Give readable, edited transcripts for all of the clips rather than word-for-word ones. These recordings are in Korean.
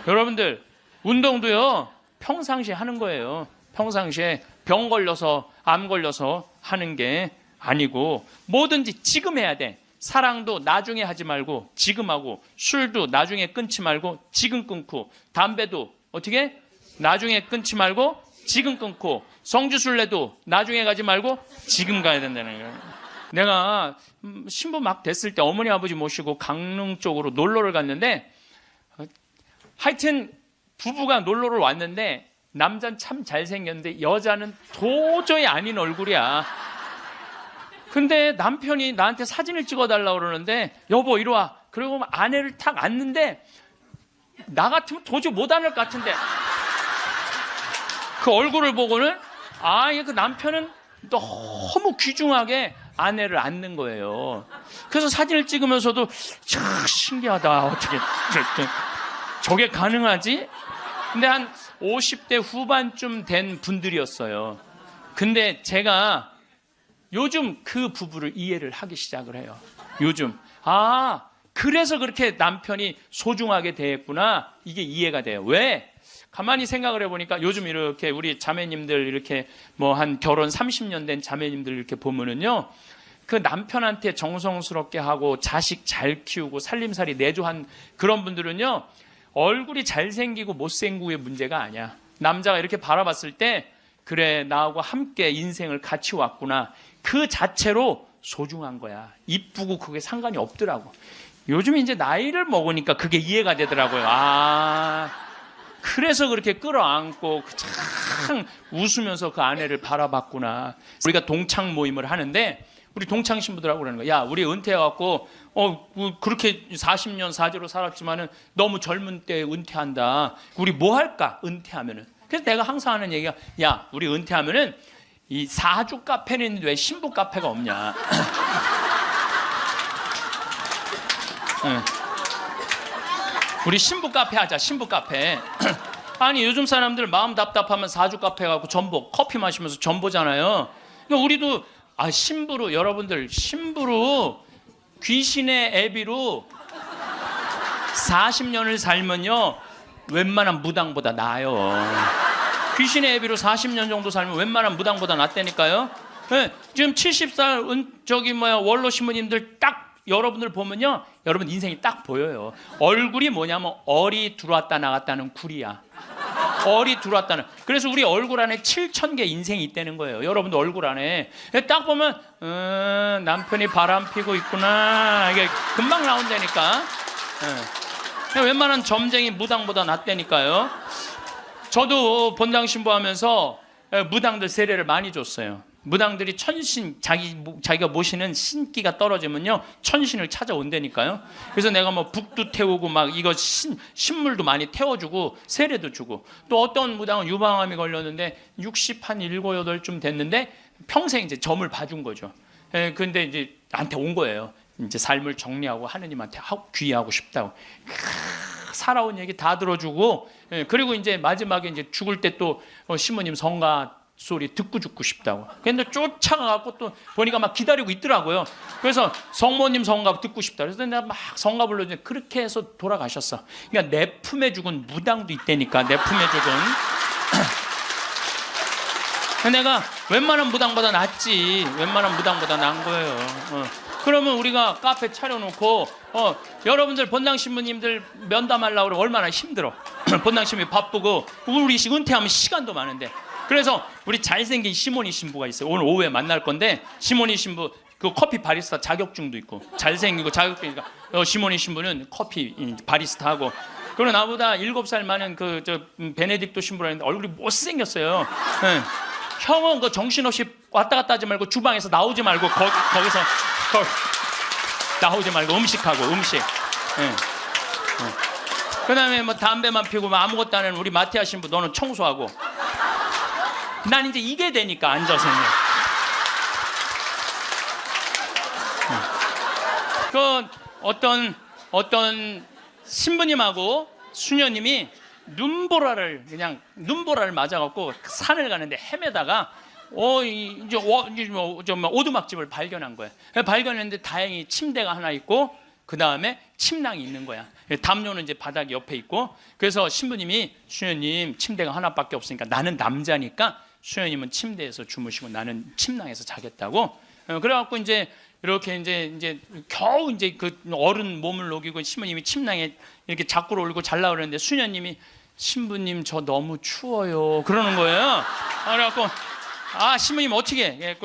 여러분들 운동도요 평상시에 하는 거예요. 평상시에 병 걸려서 암 걸려서 하는 게 아니고 뭐든지 지금 해야 돼. 사랑도 나중에 하지 말고 지금 하고, 술도 나중에 끊지 말고 지금 끊고, 담배도 어떻게 나중에 끊지 말고 지금 끊고, 성주순례도 나중에 가지 말고 지금 가야 된다는 거예요. 내가 신부 막 됐을 때 어머니 아버지 모시고 강릉 쪽으로 놀러를 갔는데, 하여튼 부부가 놀러를 왔는데 남자는 참 잘생겼는데 여자는 도저히 아닌 얼굴이야. 근데 남편이 나한테 사진을 찍어달라고 그러는데, 여보 이리 와. 그리고 아내를 탁 앉는데 나 같으면 도저히 못 앉을 것 같은데, 그 얼굴을 보고는 그 남편은 너무 귀중하게 아내를 앉는 거예요. 그래서 사진을 찍으면서도 참 신기하다. 어떻게 저게 가능하지? 근데 한 50대 후반쯤 된 분들이었어요. 근데 제가 요즘 그 부부를 이해를 하기 시작을 해요. 요즘 그래서 그렇게 남편이 소중하게 대했구나, 이게 이해가 돼요. 왜? 가만히 생각을 해보니까 요즘 이렇게 우리 자매님들 이렇게 뭐 한 결혼 30년 된 자매님들 이렇게 보면은요, 그 남편한테 정성스럽게 하고 자식 잘 키우고 살림살이 내조한 그런 분들은요, 얼굴이 잘생기고 못생기고의 문제가 아니야. 남자가 이렇게 바라봤을 때, 그래 나하고 함께 인생을 같이 왔구나, 그 자체로 소중한 거야. 이쁘고 그게 상관이 없더라고. 요즘 이제 나이를 먹으니까 그게 이해가 되더라고요. 그래서 그렇게 끌어안고 참 웃으면서 그 아내를 바라봤구나. 우리가 동창 모임을 하는데 우리 동창 신부들하고 그러는 거야. 야, 우리 은퇴해갖고 그렇게 40년 사제로 살았지만은 너무 젊은 때 은퇴한다. 우리 뭐 할까? 은퇴하면은. 그래서 내가 항상 하는 얘기가, 야, 우리 은퇴하면은 이 사주 카페는 있는데 왜 신부 카페가 없냐? 우리 신부 카페 하자. 신부 카페. 아니 요즘 사람들 마음 답답하면 사주 카페 가고 전보 커피 마시면서 전보잖아요. 그러니까 우리도 신부로, 여러분들 신부로 귀신의 애비로 40년을 살면요 웬만한 무당보다 나아요. 귀신의 애비로 40년 정도 살면 웬만한 무당보다 낫다니까요. 네, 지금 70살 원로 신부님들 딱 여러분들 보면요, 여러분 인생이 딱 보여요. 얼굴이 뭐냐면 얼이 들어왔다 나갔다는 굴이야. 얼이 들어왔다는. 그래서 우리 얼굴 안에 7,000개 인생이 있다는 거예요. 여러분들 얼굴 안에 딱 보면 남편이 바람 피고 있구나, 이게 금방 나온다니까. 웬만한 점쟁이 무당보다 낫다니까요. 저도 본당 신부하면서 무당들 세례를 많이 줬어요. 무당들이 천신, 자기가 모시는 신기가 떨어지면요 천신을 찾아온다니까요. 그래서 내가 뭐 북도 태우고 막 이거 신물도 많이 태워주고 세례도 주고, 또 어떤 무당은 유방암이 걸렸는데 60 한 7, 8쯤 됐는데 평생 이제 점을 봐준 거죠. 근데 이제 나한테 온 거예요. 이제 삶을 정리하고 하느님한테 귀의하고 싶다고. 살아온 얘기 다 들어주고, 그리고 이제 마지막에 이제 죽을 때 또 시모님 성가 소리 듣고 죽고 싶다고. 근데 쫓아가갖고 또 보니까 막 기다리고 있더라고요. 그래서 성모님 성가 듣고 싶다. 그래서 내가 막 성가 불러주는데 그렇게 해서 돌아가셨어. 그러니까 내 품에 죽은 무당도 있다니까. 내 품에 죽은. 내가 웬만한 무당보다 낫지. 웬만한 무당보다 나은 거예요. 그러면 우리가 카페 차려놓고 여러분들 본당 신부님들 면담하려고 그러면 얼마나 힘들어. 본당 신부님 바쁘고 우리 은퇴하면 시간도 많은데. 그래서 우리 잘생긴 시모니 신부가 있어요. 오늘 오후에 만날 건데, 시모니 신부 그 커피 바리스타 자격증도 있고 잘생기고 자격증이니까 시모니 신부는 커피 바리스타 하고, 그리고 나보다 7살 많은 베네딕토 신부라는데 얼굴이 못생겼어요. 형은 그 정신없이 왔다 갔다 하지 말고 주방에서 나오지 말고 거기서 나오지 말고 음식하고 음식. 그다음에 뭐 담배만 피우고 뭐 아무것도 안 하는 우리 마티아 신부, 너는 청소하고. 난 이제 이게 되니까 앉아서. 그 어떤 신부님하고 수녀님이 눈보라를 맞아갖고 산을 가는데 헤매다가 이제 오두막집을 발견한 거예요. 발견했는데 다행히 침대가 하나 있고 그 다음에 침낭이 있는 거야. 담요는 이제 바닥 옆에 있고. 그래서 신부님이 수녀님 침대가 하나밖에 없으니까 나는 남자니까 수녀님은 침대에서 주무시고 나는 침낭에서 자겠다고. 그래갖고 이제 이렇게 이제 겨우 이제 그 어른 몸을 녹이고 신부님이 침낭에 이렇게 자꾸로 올고 잘라 그러는데 수녀님이 신부님 저 너무 추워요 그러는 거예요. 그래갖고 신부님 어떻게 해?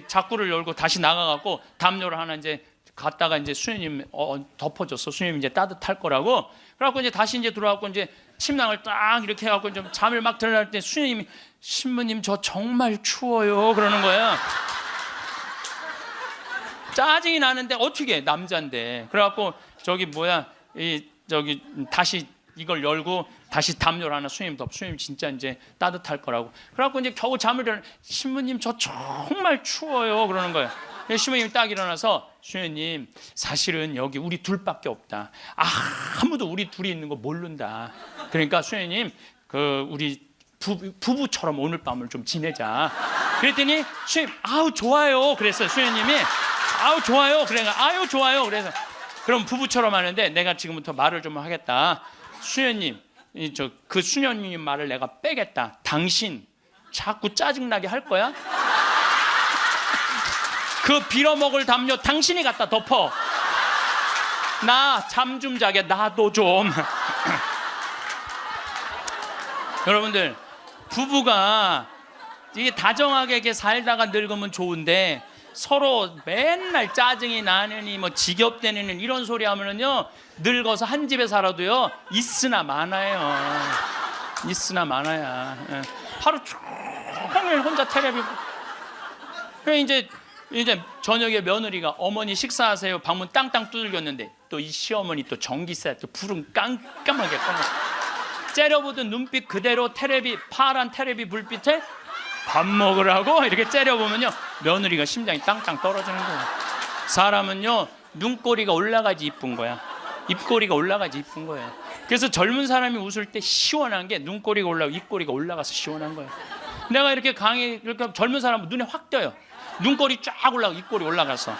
자꾸를 열고 다시 나가갖고 담요를 하나 이제 갔다가 이제 수녀님 덮어줬어. 수녀님 이제 따뜻할 거라고. 그래갖고 이제 다시 이제 들어와갖고 이제 침낭을 딱 이렇게 해갖고 좀 잠을 막 들어갈 때 수녀님이 신부님 저 정말 추워요 그러는 거야. 짜증이 나는데 어떻게 해? 남자인데. 그래갖고 저기 다시 이걸 열고 다시 담요를 하나 수녀님 덮. 수녀님 진짜 이제 따뜻할 거라고. 그래갖고 이제 겨우 잠을 일어나. 신부님 저 정말 추워요 그러는 거예요. 신부님이 딱 일어나서 수녀님 사실은 여기 우리 둘밖에 없다. 아무도 우리 둘이 있는 거 모른다. 그러니까 수녀님 우리 부부처럼 오늘 밤을 좀 지내자. 그랬더니 수녀님 아우 좋아요 그랬어요. 수녀님이 아우 좋아요. 그러니까 아유 좋아요. 그래서 그럼 부부처럼 하는데 내가 지금부터 말을 좀 하겠다. 수녀님 그 수녀님 말을 내가 빼겠다. 당신 자꾸 짜증나게 할 거야? 그 빌어먹을 담요 당신이 갖다 덮어. 나 잠 좀 자게 나도 좀. 여러분들 부부가 이게 다정하게 이렇게 살다가 늙으면 좋은데 서로 맨날 짜증이 나느니 뭐 지겹대느니 이런 소리 하면은요 늙어서 한 집에 살아도요 있으나 마나요. 있으나 마나야. 하루 종일 혼자 텔레비. 그래 이제 저녁에 며느리가 어머니 식사하세요. 방문 땅땅 두들겼는데 또 이 시어머니 또 전기세 또 불은 깜깜하게 꺼내. 째려보던 눈빛 그대로 파란 텔레비 불빛에 밥 먹으라고 이렇게 째려보면요 며느리가 심장이 땅땅 떨어지는 거예요. 사람은요 눈꼬리가 올라가지 이쁜 거야. 입꼬리가 올라가지 이쁜 거예요. 그래서 젊은 사람이 웃을 때 시원한 게 눈꼬리가 올라가고 입꼬리가 올라가서 시원한 거예요. 내가 이렇게 이렇게 젊은 사람은 눈에 확 띄어요. 눈꼬리 쫙 올라가고 입꼬리 올라가서.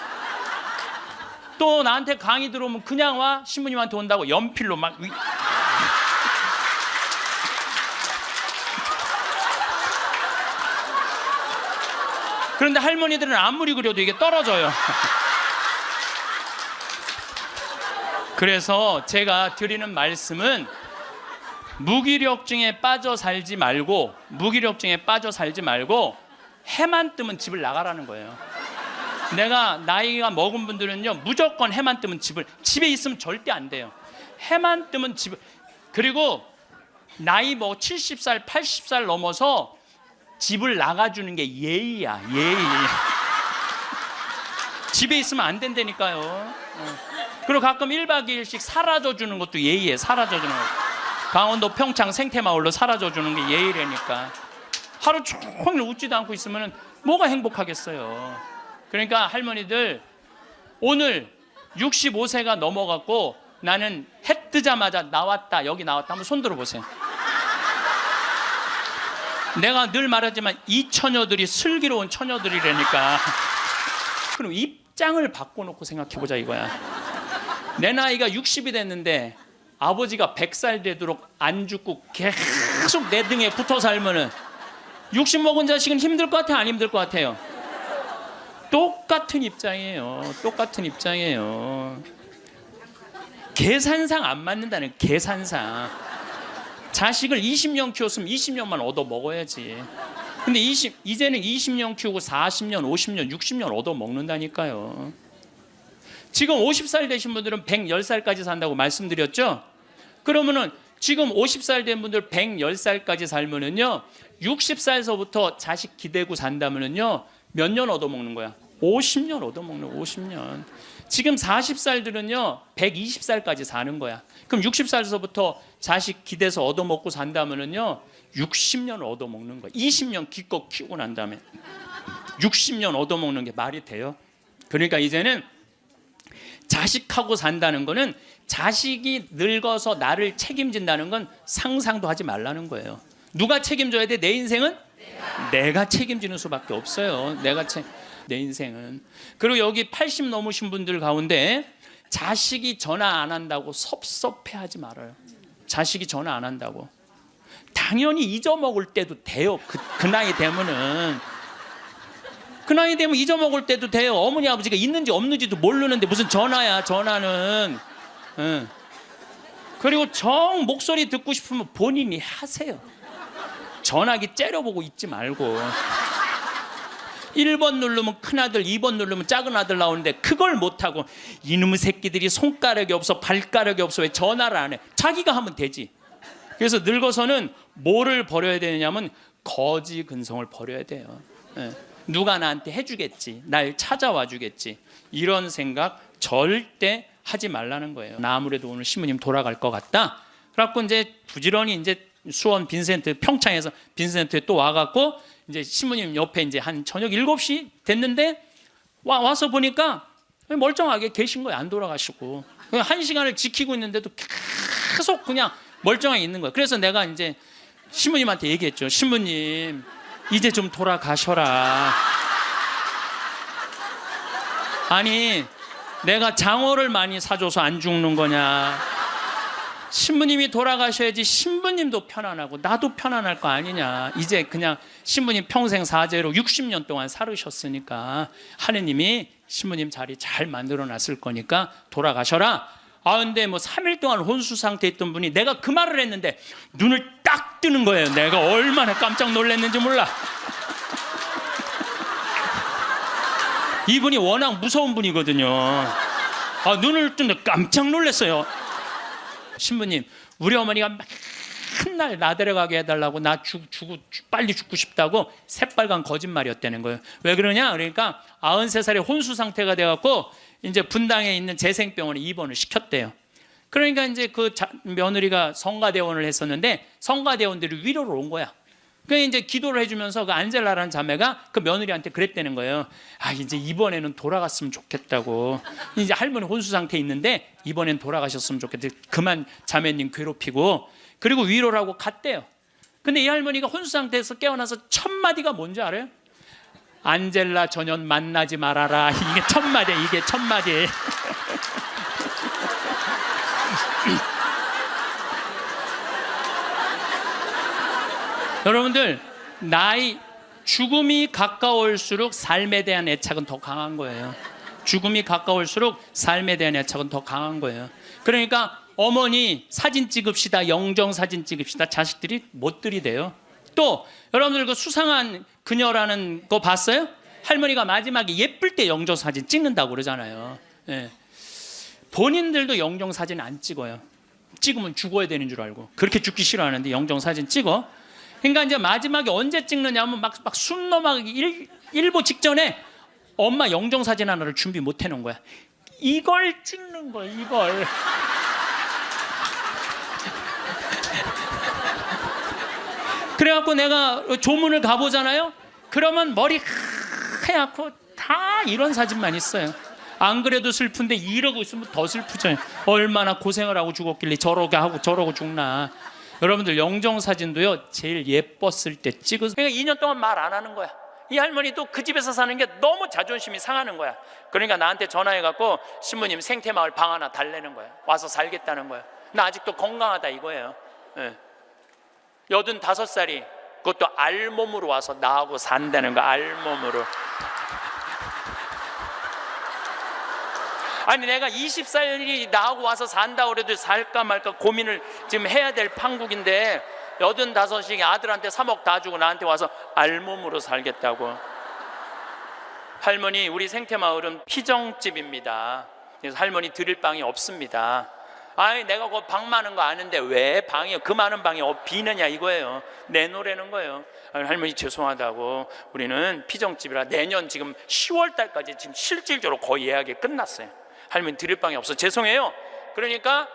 또 나한테 강의 들어오면 그냥 와. 신부님한테 온다고 연필로 막. 그런데 할머니들은 아무리 그려도 이게 떨어져요. 그래서 제가 드리는 말씀은 무기력증에 빠져 살지 말고 해만 뜨면 집을 나가라는 거예요. 내가 나이가 먹은 분들은요 무조건 해만 뜨면 집에 있으면 절대 안 돼요. 해만 뜨면 그리고 나이 70살 80살 넘어서 집을 나가주는 게 예의야. 예의. 집에 있으면 안 된다니까요. 그리고 가끔 1박 2일씩 사라져주는 것도 예의에. 사라져주는 거. 강원도 평창 생태마을로 사라져주는 게 예의라니까. 하루 종일 웃지도 않고 있으면 뭐가 행복하겠어요. 그러니까 할머니들 오늘 65세가 넘어갔고 나는 해 뜨자마자 나왔다 여기 나왔다 한번 손 들어보세요. 내가 늘 말하지만 이 처녀들이 슬기로운 처녀들이라니까. 그럼 입장을 바꿔놓고 생각해보자 이거야. 내 나이가 60이 됐는데 아버지가 100살 되도록 안 죽고 계속 내 등에 붙어 살면은 60 먹은 자식은 힘들 것 같아요? 안 힘들 것 같아요? 똑같은 입장이에요. 똑같은 입장이에요. 계산상 안 맞는다는 계산상. 자식을 20년 키웠으면 20년만 얻어 먹어야지. 근데 이제는 20년 키우고 40년, 50년, 60년 얻어 먹는다니까요. 지금 50살 되신 분들은 110살까지 산다고 말씀드렸죠? 그러면은 지금 50살 된 분들 110살까지 살면은요 60살서부터 자식 기대고 산다면은요 몇 년 얻어먹는 거야? 50년 얻어먹는 50년. 지금 40살들은요 120살까지 사는 거야. 그럼 60살서부터 자식 기대서 얻어먹고 산다면은요 60년 얻어먹는 거야. 20년 기껏 키우고 난 다음에 60년 얻어먹는 게 말이 돼요? 그러니까 이제는 자식하고 산다는 거는 자식이 늙어서 나를 책임진다는 건 상상도 하지 말라는 거예요. 누가 책임져야 돼? 내 인생은? 내가 책임지는 수밖에 없어요. 내 인생은. 그리고 여기 80 넘으신 분들 가운데 자식이 전화 안 한다고 섭섭해하지 말아요. 자식이 전화 안 한다고. 당연히 잊어먹을 때도 돼요. 그 나이 되면은. 그 나이 되면 잊어먹을 때도 돼요. 어머니 아버지가 있는지 없는지도 모르는데 무슨 전화야, 전화는. 응. 그리고 정 목소리 듣고 싶으면 본인이 하세요. 전화기 째려보고 있지 말고. 1번 누르면 큰아들, 2번 누르면 작은아들 나오는데 그걸 못하고 이놈의 새끼들이 손가락이 없어 발가락이 없어 왜 전화를 안 해. 자기가 하면 되지. 그래서 늙어서는 뭐를 버려야 되냐면 거지 근성을 버려야 돼요. 예. 누가 나한테 해주겠지, 날 찾아와 주겠지, 이런 생각 절대 하지 말라는 거예요. 나 아무래도 오늘 신부님 돌아갈 것 같다. 그래갖고 이제 부지런히 이제 수원 빈센트, 평창에서 빈센트에 또 와갖고 이제 신부님 옆에 이제 한 저녁 7시 됐는데 와서 보니까 멀쩡하게 계신 거예요. 안 돌아가시고. 1시간을 지키고 있는데도 계속 그냥 멀쩡하게 있는 거예요. 그래서 내가 이제 신부님한테 얘기했죠. 신부님, 이제 좀 돌아가셔라. 아니, 내가 장어를 많이 사줘서 안 죽는 거냐. 신부님이 돌아가셔야지 신부님도 편안하고 나도 편안할 거 아니냐. 이제 그냥 신부님 평생 사죄로 60년 동안 살으셨으니까 하느님이 신부님 자리 잘 만들어 놨을 거니까 돌아가셔라. 아, 근데 뭐 3일 동안 혼수 상태에 있던 분이 내가 그 말을 했는데 눈을 딱 뜨는 거예요. 내가 얼마나 깜짝 놀랐는지 몰라. 이분이 워낙 무서운 분이거든요. 아, 눈을 뜨는데 깜짝 놀랐어요. 신부님, 우리 어머니가 맨날 나 데려가게 해달라고, 나 빨리 죽고 싶다고 새빨간 거짓말이었다는 거예요. 왜 그러냐? 그러니까 93살에 혼수 상태가 돼갖고 이제 분당에 있는 재생병원에 입원을 시켰대요. 그러니까 이제 그 며느리가 성가대원을 했었는데 성가대원들이 위로를 온 거야. 그래서 이제 기도를 해주면서 그 안젤라라는 자매가 그 며느리한테 그랬다는 거예요. 아, 이제 이번에는 돌아갔으면 좋겠다고. 이제 할머니 혼수 상태에 있는데 이번엔 돌아가셨으면 좋겠다. 그만 자매님 괴롭히고. 그리고 위로를 하고 갔대요. 근데 이 할머니가 혼수 상태에서 깨어나서 첫 마디가 뭔지 알아요? 안젤라 전현 만나지 말아라. 이게 첫 마디야. 이게 첫 마디. 여러분들, 죽음이 가까울수록 삶에 대한 애착은 더 강한 거예요. 죽음이 가까울수록 삶에 대한 애착은 더 강한 거예요. 그러니까 어머니 사진 찍읍시다, 영정 사진 찍읍시다, 자식들이 못 들이대요. 또 여러분들 그 수상한 그녀라는 거 봤어요? 할머니가 마지막에 예쁠 때 영정 사진 찍는다고 그러잖아요. 예. 본인들도 영정 사진 안 찍어요. 찍으면 죽어야 되는 줄 알고. 그렇게 죽기 싫어하는데 영정 사진 찍어. 그러니까 이제 마지막에 언제 찍느냐면 막 숨 넘어가기 일보 직전에 엄마 영정 사진 하나를 준비 못 해놓은 거야. 이걸 찍는 거야, 이걸. 그래갖고 내가 조문을 가보잖아요. 그러면 머리 하얗고 다 이런 사진만 있어요. 안 그래도 슬픈데 이러고 있으면 더 슬프죠. 얼마나 고생을 하고 죽었길래 저러게 하고 저러고 죽나. 여러분들 영정 사진도요 제일 예뻤을 때 찍으세요. 그러니까 2년 동안 말 안 하는 거야. 이 할머니도 그 집에서 사는 게 너무 자존심이 상하는 거야. 그러니까 나한테 전화해갖고 신부님 생태마을 방 하나 달래는 거야. 와서 살겠다는 거야. 나 아직도 건강하다 이거예요. 예. 85살이 그것도 알몸으로 와서 나하고 산다는 거야. 알몸으로. 아니 내가 24일이 나하고 와서 산다고 그래도 살까 말까 고민을 지금 해야 될 판국인데 85이 아들한테 3억 다 주고 나한테 와서 알몸으로 살겠다고. 할머니, 우리 생태마을은 피정집입니다. 그래서 할머니 드릴 방이 없습니다. 아니 내가 그 방 많은 거 아는데 왜 방이 그 많은 방이 비느냐 이거예요. 내놓으라는 거예요. 아니, 할머니 죄송하다고, 우리는 피정집이라 내년 지금 10월 달까지 지금 실질적으로 거의 예약이 끝났어요. 할머니 드릴 방이 없어 죄송해요. 그러니까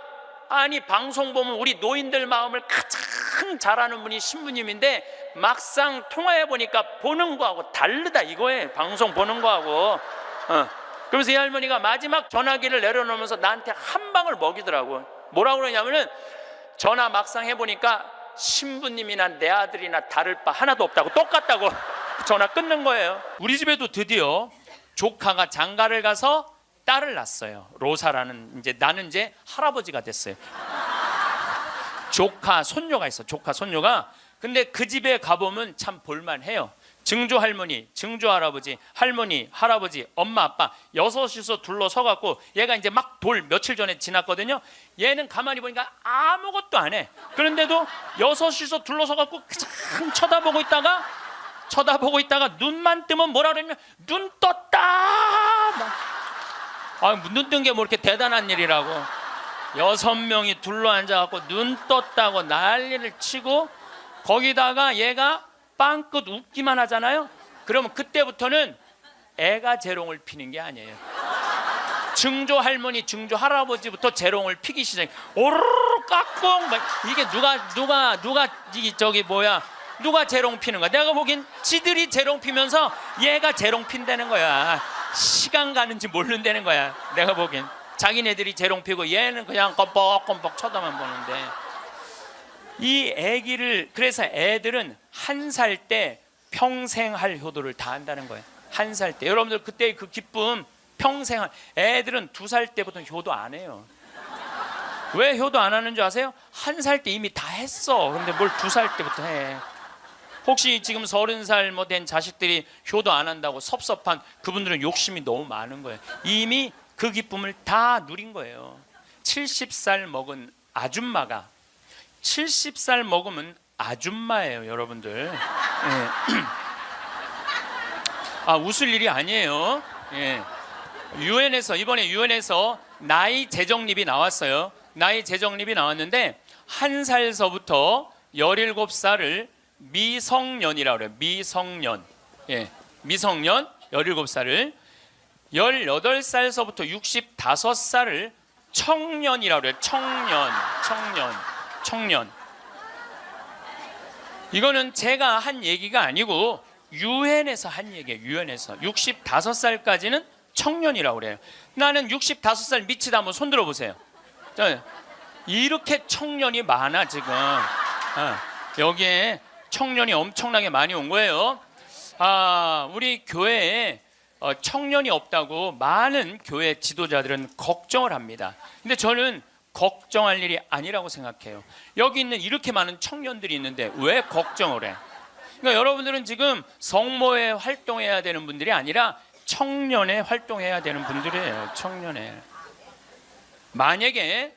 아니 방송 보면 우리 노인들 마음을 가장 잘 아는 분이 신부님인데 막상 통화해 보니까 보는 거하고 다르다 이거예요. 방송 보는 거하고. 그러면서 이 할머니가 마지막 전화기를 내려놓으면서 나한테 한 방을 먹이더라고. 뭐라고 그러냐면은 전화 막상 해보니까 신부님이나 내 아들이나 다를 바 하나도 없다고, 똑같다고 전화 끊는 거예요. 우리 집에도 드디어 조카가 장가를 가서 딸을 낳았어요. 로사라는. 이제 나는 이제 할아버지가 됐어요. 조카 손녀가 있어. 조카 손녀가. 근데 그 집에 가보면 참 볼만해요. 증조 할머니, 증조 할아버지, 할머니, 할아버지, 엄마, 아빠 여섯이서 둘러서 갖고 얘가 이제 막 돌 며칠 전에 지났거든요. 얘는 가만히 보니까 아무것도 안 해. 그런데도 여섯이서 둘러서 갖고 참 쳐다보고 있다가 눈만 뜨면 뭐라 그러냐면 눈 떴다. 눈 뜬 게 뭐 이렇게 대단한 일이라고. 6명이 둘러앉아 갖고 눈 떴다고 난리를 치고 거기다가 얘가 빵긋 웃기만 하잖아요. 그러면 그때부터는 애가 재롱을 피는 게 아니에요. 증조 할머니, 증조 할아버지부터 재롱을 피기 시작해. 오르르 깍꿍. 이게 누가 재롱 피는 거야? 내가 보기엔 지들이 재롱 피면서 얘가 재롱 핀다는 거야. 시간 가는지 모른다는 거야. 내가 보기엔 자기네들이 재롱 피고 얘는 그냥 껌뻑껌뻑 쳐다만 보는데. 이 아기를, 그래서 애들은 1살 때 평생 할 효도를 다 한다는 거예요. 1살 때. 여러분들 그때의 그 기쁨 평생 애들은 2살 때부터 효도 안 해요. 왜 효도 안 하는 줄 아세요? 1살 때 이미 다 했어. 근데 뭘 2살 때부터 해. 혹시 지금 30살 뭐 된 자식들이 효도 안 한다고 섭섭한 그분들은 욕심이 너무 많은 거예요. 이미 그 기쁨을 다 누린 거예요. 70살 먹은 아줌마가 70살 먹으면 아줌마예요, 여러분들. 예. 웃을 일이 아니에요. 예. 이번에 유엔에서 나이 재정립이 나왔어요. 나이 재정립이 나왔는데 1살서부터 17살을 미성년이라고 그래요. 미성년. 예. 미성년 17살을 18살서부터 65살을 청년이라고 그래요. 청년. 이거는 제가 한 얘기가 아니고 유엔에서 한 얘기예요. 유엔에서 65살까지는 청년이라고 그래요. 나는 65살 미치다 한번 손 들어보세요. 이렇게 청년이 많아 지금. 여기에 청년이 엄청나게 많이 온 거예요. 우리 교회에 청년이 없다고 많은 교회 지도자들은 걱정을 합니다. 근데 저는 걱정할 일이 아니라고 생각해요. 여기 있는 이렇게 많은 청년들이 있는데 왜 걱정을 해? 그러니까 여러분들은 지금 성모에 활동해야 되는 분들이 아니라 청년에 활동해야 되는 분들이에요. 청년에. 만약에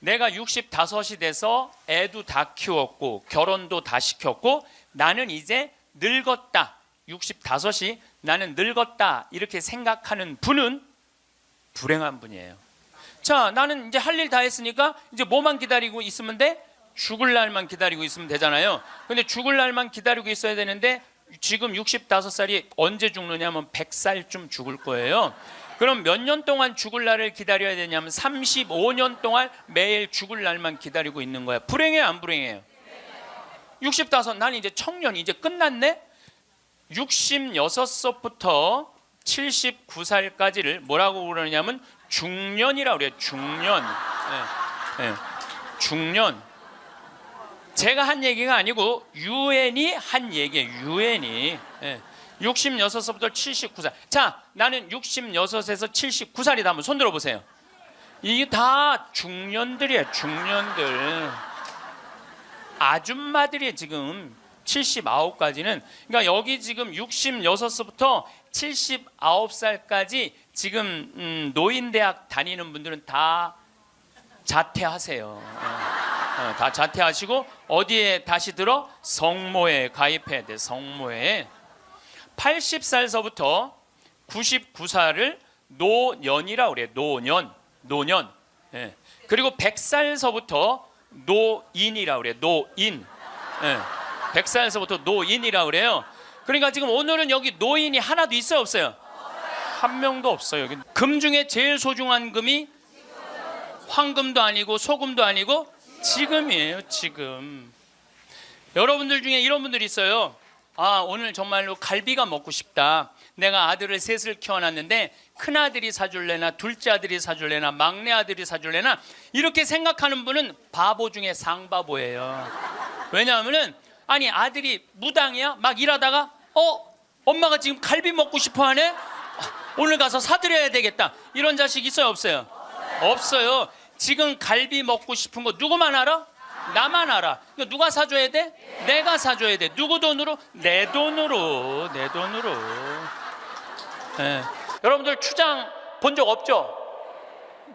내가 65이 돼서 애도 다 키웠고 결혼도 다 시켰고 나는 이제 늙었다. 65이 나는 늙었다. 이렇게 생각하는 분은 불행한 분이에요. 자, 나는 이제 할 일 다 했으니까 이제 뭐만 기다리고 있으면 돼? 죽을 날만 기다리고 있으면 되잖아요. 근데 죽을 날만 기다리고 있어야 되는데 지금 65살이 언제 죽느냐면 100살쯤 죽을 거예요. 그럼 몇 년 동안 죽을 날을 기다려야 되냐면 35년 동안 매일 죽을 날만 기다리고 있는 거야. 불행해요, 안 불행해요? 65, 난 이제 청년이 이제 끝났네? 66세부터 79살까지를 뭐라고 그러냐면 중년이라고 그래요. 중년. 중년. 제가 한 얘기가 아니고 유엔이 한 얘기예요. 유엔이. 66세부터 79살. 자, 나는 66에서 79살이다. 한번 손 들어보세요. 이게 다 중년들이에요. 중년들. 아줌마들이 지금 79까지는. 그러니까 여기 지금 66세부터 79살까지 지금 노인대학 다니는 분들은 다 자퇴하세요. 다 자퇴하시고 어디에 다시 들어? 성모에 가입해야 돼. 성모에. 80살서부터 99살을 노년이라고 그래요. 노년. 예. 그리고 100살서부터 노인이라고 그래요. 노인. 예. 100살서부터 노인이라고 그래요. 그러니까 지금 오늘은 여기 노인이 하나도 있어요, 없어요? 한 명도 없어요. 여기. 금 중에 제일 소중한 금이 황금도 아니고 소금도 아니고 지금이에요. 지금. 여러분들 중에 이런 분들이 있어요. 오늘 정말로 갈비가 먹고 싶다. 내가 아들을 셋을 키워놨는데 큰아들이 사줄래나 둘째 아들이 사줄래나 막내 아들이 사줄래나 이렇게 생각하는 분은 바보 중에 상바보예요. 왜냐하면은 아들이 무당이야. 막 일하다가 엄마가 지금 갈비 먹고 싶어 하네. 오늘 가서 사드려야 되겠다. 이런 자식 있어요, 없어요? 없어요. 지금 갈비 먹고 싶은 거 누구만 알아? 나만 알아. 이거 누가 사줘야 돼? 내가 사줘야 돼. 누구 돈으로? 내 돈으로. 내 돈으로. 네. 여러분들 추장 본 적 없죠?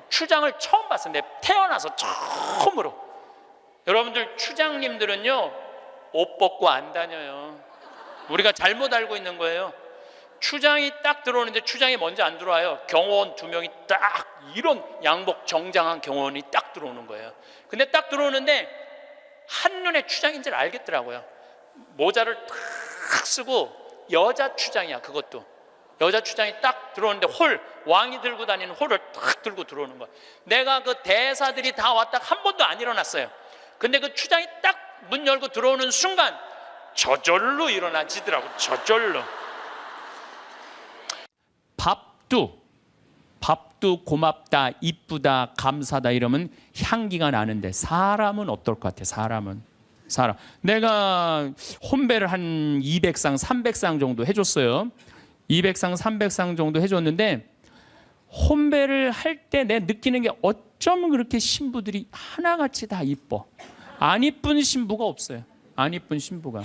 추장을 처음 봤어요. 내 태어나서 처음으로. 여러분들 추장님들은요, 옷 벗고 안 다녀요. 우리가 잘못 알고 있는 거예요. 추장이 딱 들어오는데 추장이 먼저 안 들어와요. 경호원 2명이 딱 이런 양복 정장한 경호원이 딱 들어오는 거예요. 근데 딱 들어오는데 한눈에 추장인 줄 알겠더라고요. 모자를 탁 쓰고 여자 추장이야. 그것도 여자 추장이 딱 들어오는데 왕이 들고 다니는 홀을 탁 들고 들어오는 거야. 내가 그 대사들이 다 왔다 한 번도 안 일어났어요. 근데 그 추장이 딱 문 열고 들어오는 순간 저절로 일어나지더라고. 저절로. 밥도 고맙다, 이쁘다, 감사다 이러면 향기가 나는데 사람은 어떨 것 같아? 사람. 내가 혼배를 한 200상, 300상 정도 해줬어요. 200상, 300상 정도 해줬는데 혼배를 할 때 내 느끼는 게 어쩜 그렇게 신부들이 하나같이 다 이뻐. 안 이쁜 신부가 없어요. 안 이쁜 신부가.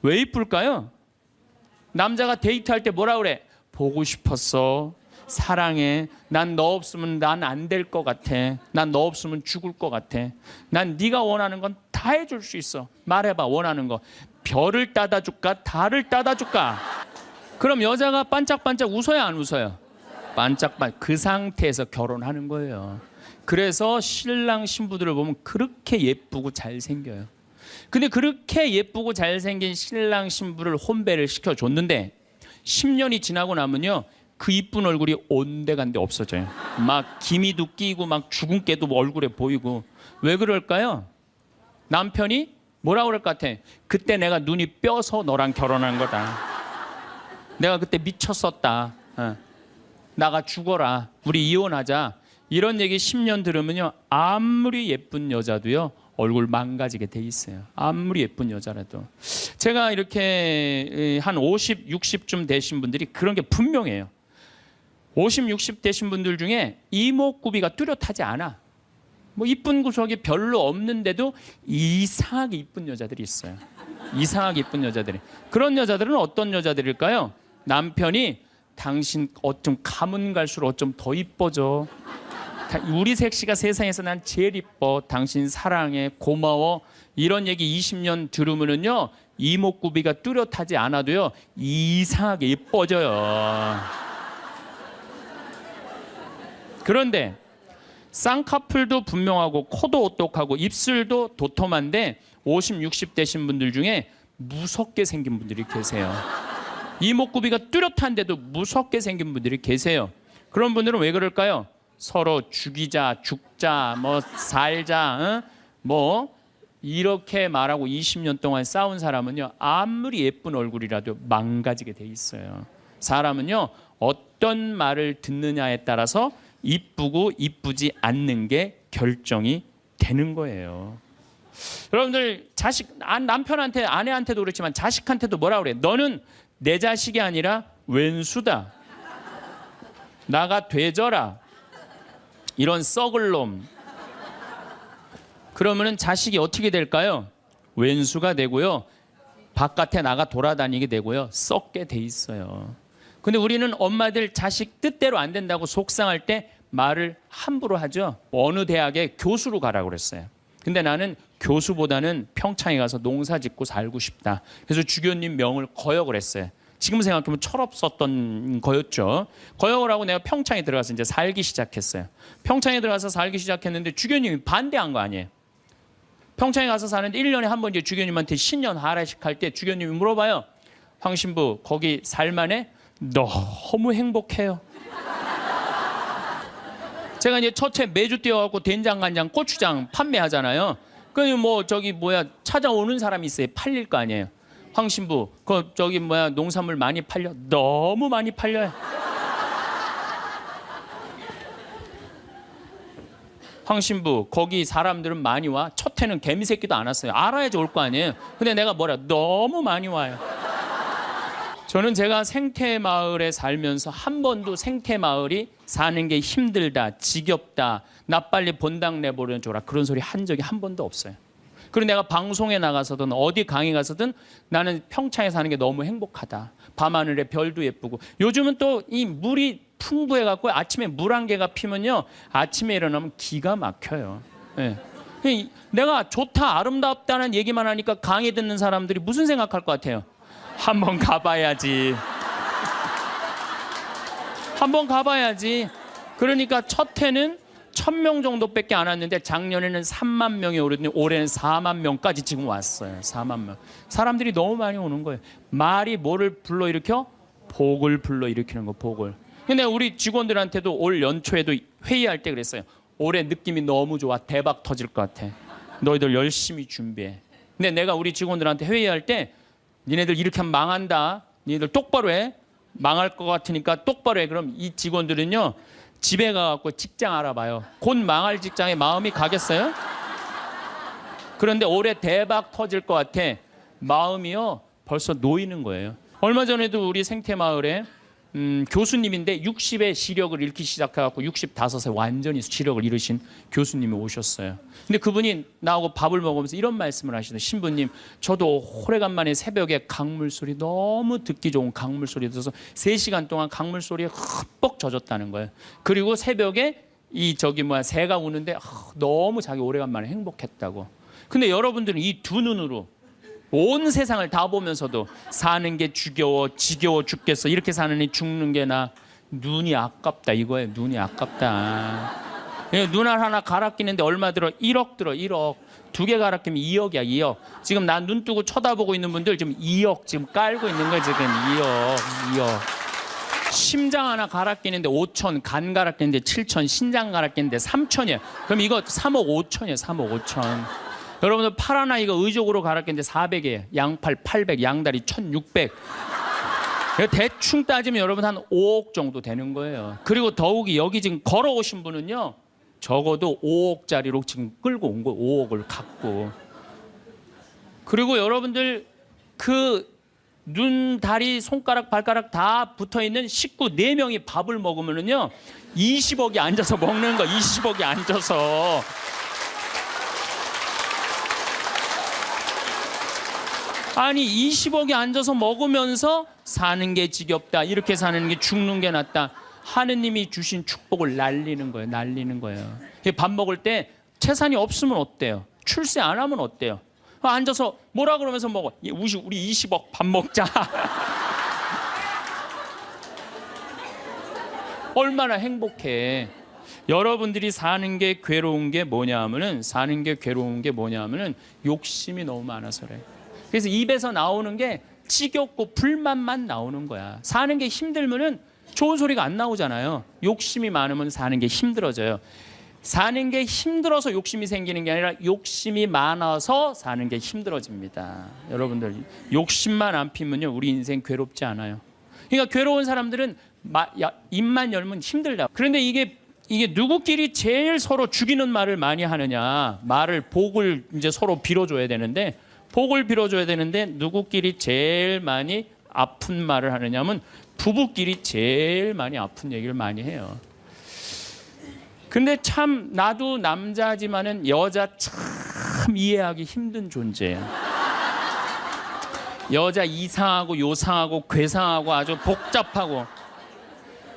왜 이쁠까요? 남자가 데이트할 때 뭐라 그래? 보고 싶었어. 사랑해. 난 너 없으면 난 안 될 것 같아. 난 너 없으면 죽을 것 같아. 난 네가 원하는 건 다 해줄 수 있어. 말해봐, 원하는 거. 별을 따다 줄까? 달을 따다 줄까? 그럼 여자가 반짝반짝 웃어요, 안 웃어요? 반짝반짝. 그 상태에서 결혼하는 거예요. 그래서 신랑 신부들을 보면 그렇게 예쁘고 잘생겨요. 근데 그렇게 예쁘고 잘생긴 신랑 신부를 혼배를 시켜줬는데 10년이 지나고 나면요, 그 이쁜 얼굴이 온데간데 없어져요. 막 기미도 끼고 막 죽은 깨도 얼굴에 보이고. 왜 그럴까요? 남편이 뭐라 그럴 것 같아? 그때 내가 눈이 뼈서 너랑 결혼한 거다. 내가 그때 미쳤었다. 나가 죽어라. 우리 이혼하자. 이런 얘기 10년 들으면요, 아무리 예쁜 여자도요 얼굴 망가지게 돼 있어요. 아무리 예쁜 여자라도. 제가 이렇게 한 50, 60쯤 되신 분들이 그런 게 분명해요. 50, 60 되신 분들 중에 이목구비가 뚜렷하지 않아. 뭐 이쁜 구석이 별로 없는데도 이상하게 이쁜 여자들이 있어요. 이상하게 이쁜 여자들이. 그런 여자들은 어떤 여자들일까요? 남편이 당신 어쩜 가문 갈수록 어쩜 더 이뻐져. 우리 색시가 세상에서 난 제일 이뻐. 당신 사랑해. 고마워. 이런 얘기 20년 들으면은요, 이목구비가 뚜렷하지 않아도요 이상하게 이뻐져요. 그런데 쌍꺼풀도 분명하고 코도 오똑하고 입술도 도톰한데 50, 60 되신 분들 중에 무섭게 생긴 분들이 계세요. 이목구비가 뚜렷한데도 무섭게 생긴 분들이 계세요. 그런 분들은 왜 그럴까요? 서로 죽이자, 죽자, 뭐 살자, 뭐 이렇게 말하고 20년 동안 싸운 사람은요, 아무리 예쁜 얼굴이라도 망가지게 돼 있어요. 사람은요, 어떤 말을 듣느냐에 따라서 이쁘고 이쁘지 않는 게 결정이 되는 거예요. 여러분들 남편한테, 아내한테도 그렇지만 자식한테도 뭐라 그래? 너는 내 자식이 아니라 왼수다. 나가 되져라. 이런 썩을 놈. 그러면은 자식이 어떻게 될까요? 왼수가 되고요, 바깥에 나가 돌아다니게 되고요, 썩게 돼 있어요. 근데 우리는 엄마들 자식 뜻대로 안 된다고 속상할 때 말을 함부로 하죠. 어느 대학에 교수로 가라고 그랬어요. 근데 나는 교수보다는 평창에 가서 농사 짓고 살고 싶다. 그래서 주교님 명을 거역을 했어요. 지금 생각하면 철없었던 거였죠. 거역을 하고 내가 평창에 들어가서 이제 살기 시작했어요. 평창에 들어가서 살기 시작했는데 주교님이 반대한 거 아니에요. 평창에 가서 사는데 1년에 한 번 이제 주교님한테 신년 하례식 할 때 주교님이 물어봐요. 황 신부 거기 살만해? 너무 행복해요. 제가 이제 첫째 매주 뛰어갖고 된장, 간장, 고추장 판매하잖아요. 그 뭐 저기 뭐야 찾아오는 사람이 있어요. 팔릴 거 아니에요. 황 신부, 그 저기 뭐야 농산물 많이 팔려? 너무 많이 팔려요. 황 신부, 거기 사람들은 많이 와? 첫 해는 개미 새끼도 안 왔어요. 알아야지 올 거 아니에요. 근데 내가 뭐라? 너무 많이 와요. 저는 제가 생태마을에 살면서 한 번도 생태마을이 사는 게 힘들다, 지겹다, 나 빨리 본당 내보내줘라 그런 소리 한 적이 한 번도 없어요. 그리고 내가 방송에 나가서든 어디 강의 가서든 나는 평창에 사는 게 너무 행복하다. 밤하늘에 별도 예쁘고 요즘은 또 이 물이 풍부해갖고 아침에 물 한 개가 피면요 아침에 일어나면 기가 막혀요. 네. 내가 좋다 아름답다는 얘기만 하니까 강의 듣는 사람들이 무슨 생각할 것 같아요? 한번 가봐야지. 한번 가봐야지. 그러니까 첫 해는 1000명 정도밖에 안 왔는데 작년에는 3만 명이 오르더니 올해는 4만 명까지 지금 왔어요. 4만 명. 사람들이 너무 많이 오는 거예요. 말이 뭐를 불러일으켜? 복을 불러일으키는 거, 복을. 근데 우리 직원들한테도 올 연초에도 회의할 때 그랬어요. 올해 느낌이 너무 좋아. 대박 터질 것 같아. 너희들 열심히 준비해. 근데 내가 우리 직원들한테 회의할 때 니네들 이렇게 하면 망한다. 니네들 똑바로 해. 망할 것 같으니까 똑바로 해. 그럼 이 직원들은요. 집에 가갖고 직장 알아봐요. 곧 망할 직장에 마음이 가겠어요? 그런데 올해 대박 터질 것 같아. 마음이요. 벌써 놓이는 거예요. 얼마 전에도 우리 생태마을에 교수님인데 60에 시력을 잃기 시작해갖고 65세 완전히 시력을 잃으신 교수님이 오셨어요. 근데 그분이 나하고 밥을 먹으면서 이런 말씀을 하시더라고요. 신부님, 저도 오래간만에 새벽에 강물 소리 너무 듣기 좋은 강물 소리 들어서 3시간 동안 강물 소리에 흠뻑 젖었다는 거예요. 그리고 새벽에 새가 우는데 너무 자기 오래간만에 행복했다고. 근데 여러분들은 이 두 눈으로 온 세상을 다 보면서도 사는 게 지겨워 죽겠어. 이렇게 사느니 죽는 게 나. 눈이 아깝다 이거예요. 눈이 아깝다. 눈알 하나 갈아 끼는데 얼마 들어? 1억 들어. 1억. 2개 갈아 끼면 2억이야. 2억. 지금 난 눈 뜨고 쳐다보고 있는 분들 지금 2억 지금 깔고 있는 거예요. 지금 2억. 심장 하나 갈아 끼는데 5천, 간 갈아 끼는데 7천, 신장 갈아 끼는데 3천이에요. 그럼 이거 3억 5천이에요. 3억 5천. 여러분들 팔 하나 이거 의족으로 갈아 끼는데 400이에요. 양팔 800, 양다리 1600. 대충 따지면 여러분 한 5억 정도 되는 거예요. 그리고 더욱이 여기 지금 걸어오신 분은요. 적어도 5억짜리로 지금 끌고 온 거예요. 5억을 갖고. 그리고 여러분들 그 눈, 다리, 손가락, 발가락 다 붙어있는 식구 4명이 밥을 먹으면은요. 20억이 앉아서 먹는 거. 20억이 앉아서. 아니 20억이 앉아서 먹으면서 사는 게 지겹다. 이렇게 사는 게 죽는 게 낫다. 하느님이 주신 축복을 날리는 거예요. 날리는 거예요. 밥 먹을 때 재산이 없으면 어때요? 출세 안 하면 어때요? 앉아서 뭐라 그러면서 먹어. 우리 20억 밥 먹자. 얼마나 행복해. 여러분들이 사는 게 괴로운 게 뭐냐면은 욕심이 너무 많아서 그래. 그래서 입에서 나오는 게 지겹고 불만만 나오는 거야. 사는 게 힘들면은 좋은 소리가 안 나오잖아요. 욕심이 많으면 사는 게 힘들어져요. 사는 게 힘들어서 욕심이 생기는 게 아니라 욕심이 많아서 사는 게 힘들어집니다. 여러분들 욕심만 안 피면요 우리 인생 괴롭지 않아요. 그러니까 괴로운 사람들은 입만 열면 힘들다. 그런데 이게 누구끼리 제일 서로 죽이는 말을 많이 하느냐. 복을 이제 서로 빌어줘야 되는데 누구끼리 제일 많이 아픈 말을 하느냐면 부부끼리 제일 많이 아픈 얘기를 많이 해요. 근데 참 나도 남자지만은 여자 참 이해하기 힘든 존재예요. 여자 이상하고 요상하고 괴상하고 아주 복잡하고.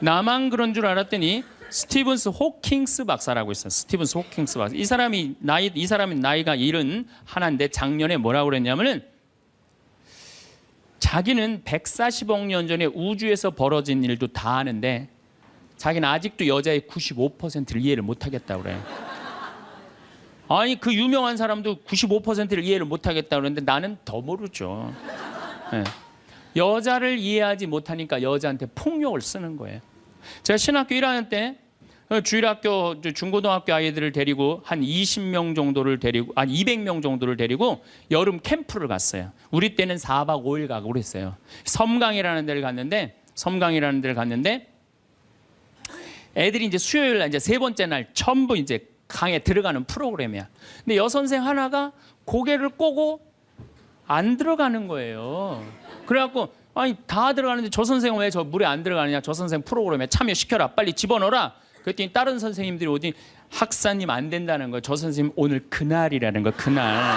나만 그런 줄 알았더니 스티븐스 호킹스 박사라고 있어요. 스티븐스 호킹스 박사. 이 사람이 나이가 71인데 작년에 뭐라고 그랬냐면은 자기는 140억 년 전에 우주에서 벌어진 일도 다 아는데 자기는 아직도 여자의 95%를 이해를 못하겠다고 그래요. 아니 그 유명한 사람도 95%를 이해를 못하겠다고 그러는데 나는 더 모르죠. 네. 여자를 이해하지 못하니까 여자한테 폭력을 쓰는 거예요. 제가 신학교 1학년 때 주일학교 중고등학교 아이들을 데리고 한 20명 정도를 데리고 200명 정도를 데리고 여름 캠프를 갔어요. 우리 때는 4박 5일 가고 그랬어요. 섬강이라는 데를 갔는데 애들이 이제 수요일 날 이제 3번째 날 전부 이제 강에 들어가는 프로그램이야. 근데 여선생 하나가 고개를 꼬고 안 들어가는 거예요. 그래갖고 아니 다 들어가는데 저 선생은 왜 저 물에 안 들어가느냐? 저 선생 프로그램에 참여시켜라. 빨리 집어넣어라. 그랬더니 다른 선생님들이 어디 학사님 안 된다는 거예요. 저 선생님 오늘 그날이라는 거 그날.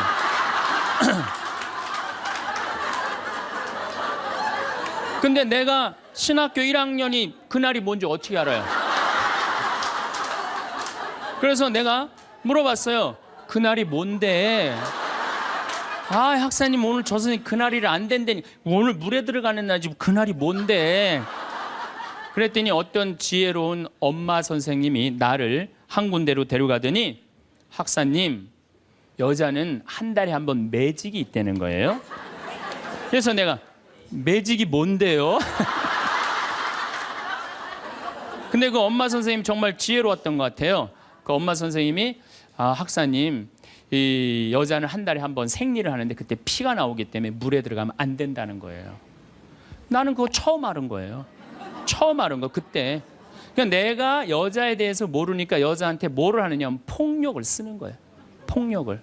근데 내가 신학교 1학년이 그날이 뭔지 어떻게 알아요? 그래서 내가 물어봤어요. 그날이 뭔데? 아, 학사님 오늘 저 선생님 그날이 안 된다니. 오늘 물에 들어가는 날이지 그날이 뭔데? 그랬더니 어떤 지혜로운 엄마 선생님이 나를 한 군데로 데려가더니 학사님, 여자는 한 달에 한 번 매직이 있다는 거예요. 그래서 내가 매직이 뭔데요? 근데 그 엄마 선생님 정말 지혜로웠던 것 같아요. 그 엄마 선생님이 학사님, 이 여자는 한 달에 한 번 생리를 하는데 그때 피가 나오기 때문에 물에 들어가면 안 된다는 거예요. 나는 그거 처음 알은 거예요. 처음 알은 거 그때. 그러니까 내가 여자에 대해서 모르니까 여자한테 뭐를 하느냐 하면 폭력을 쓰는 거예요. 폭력을.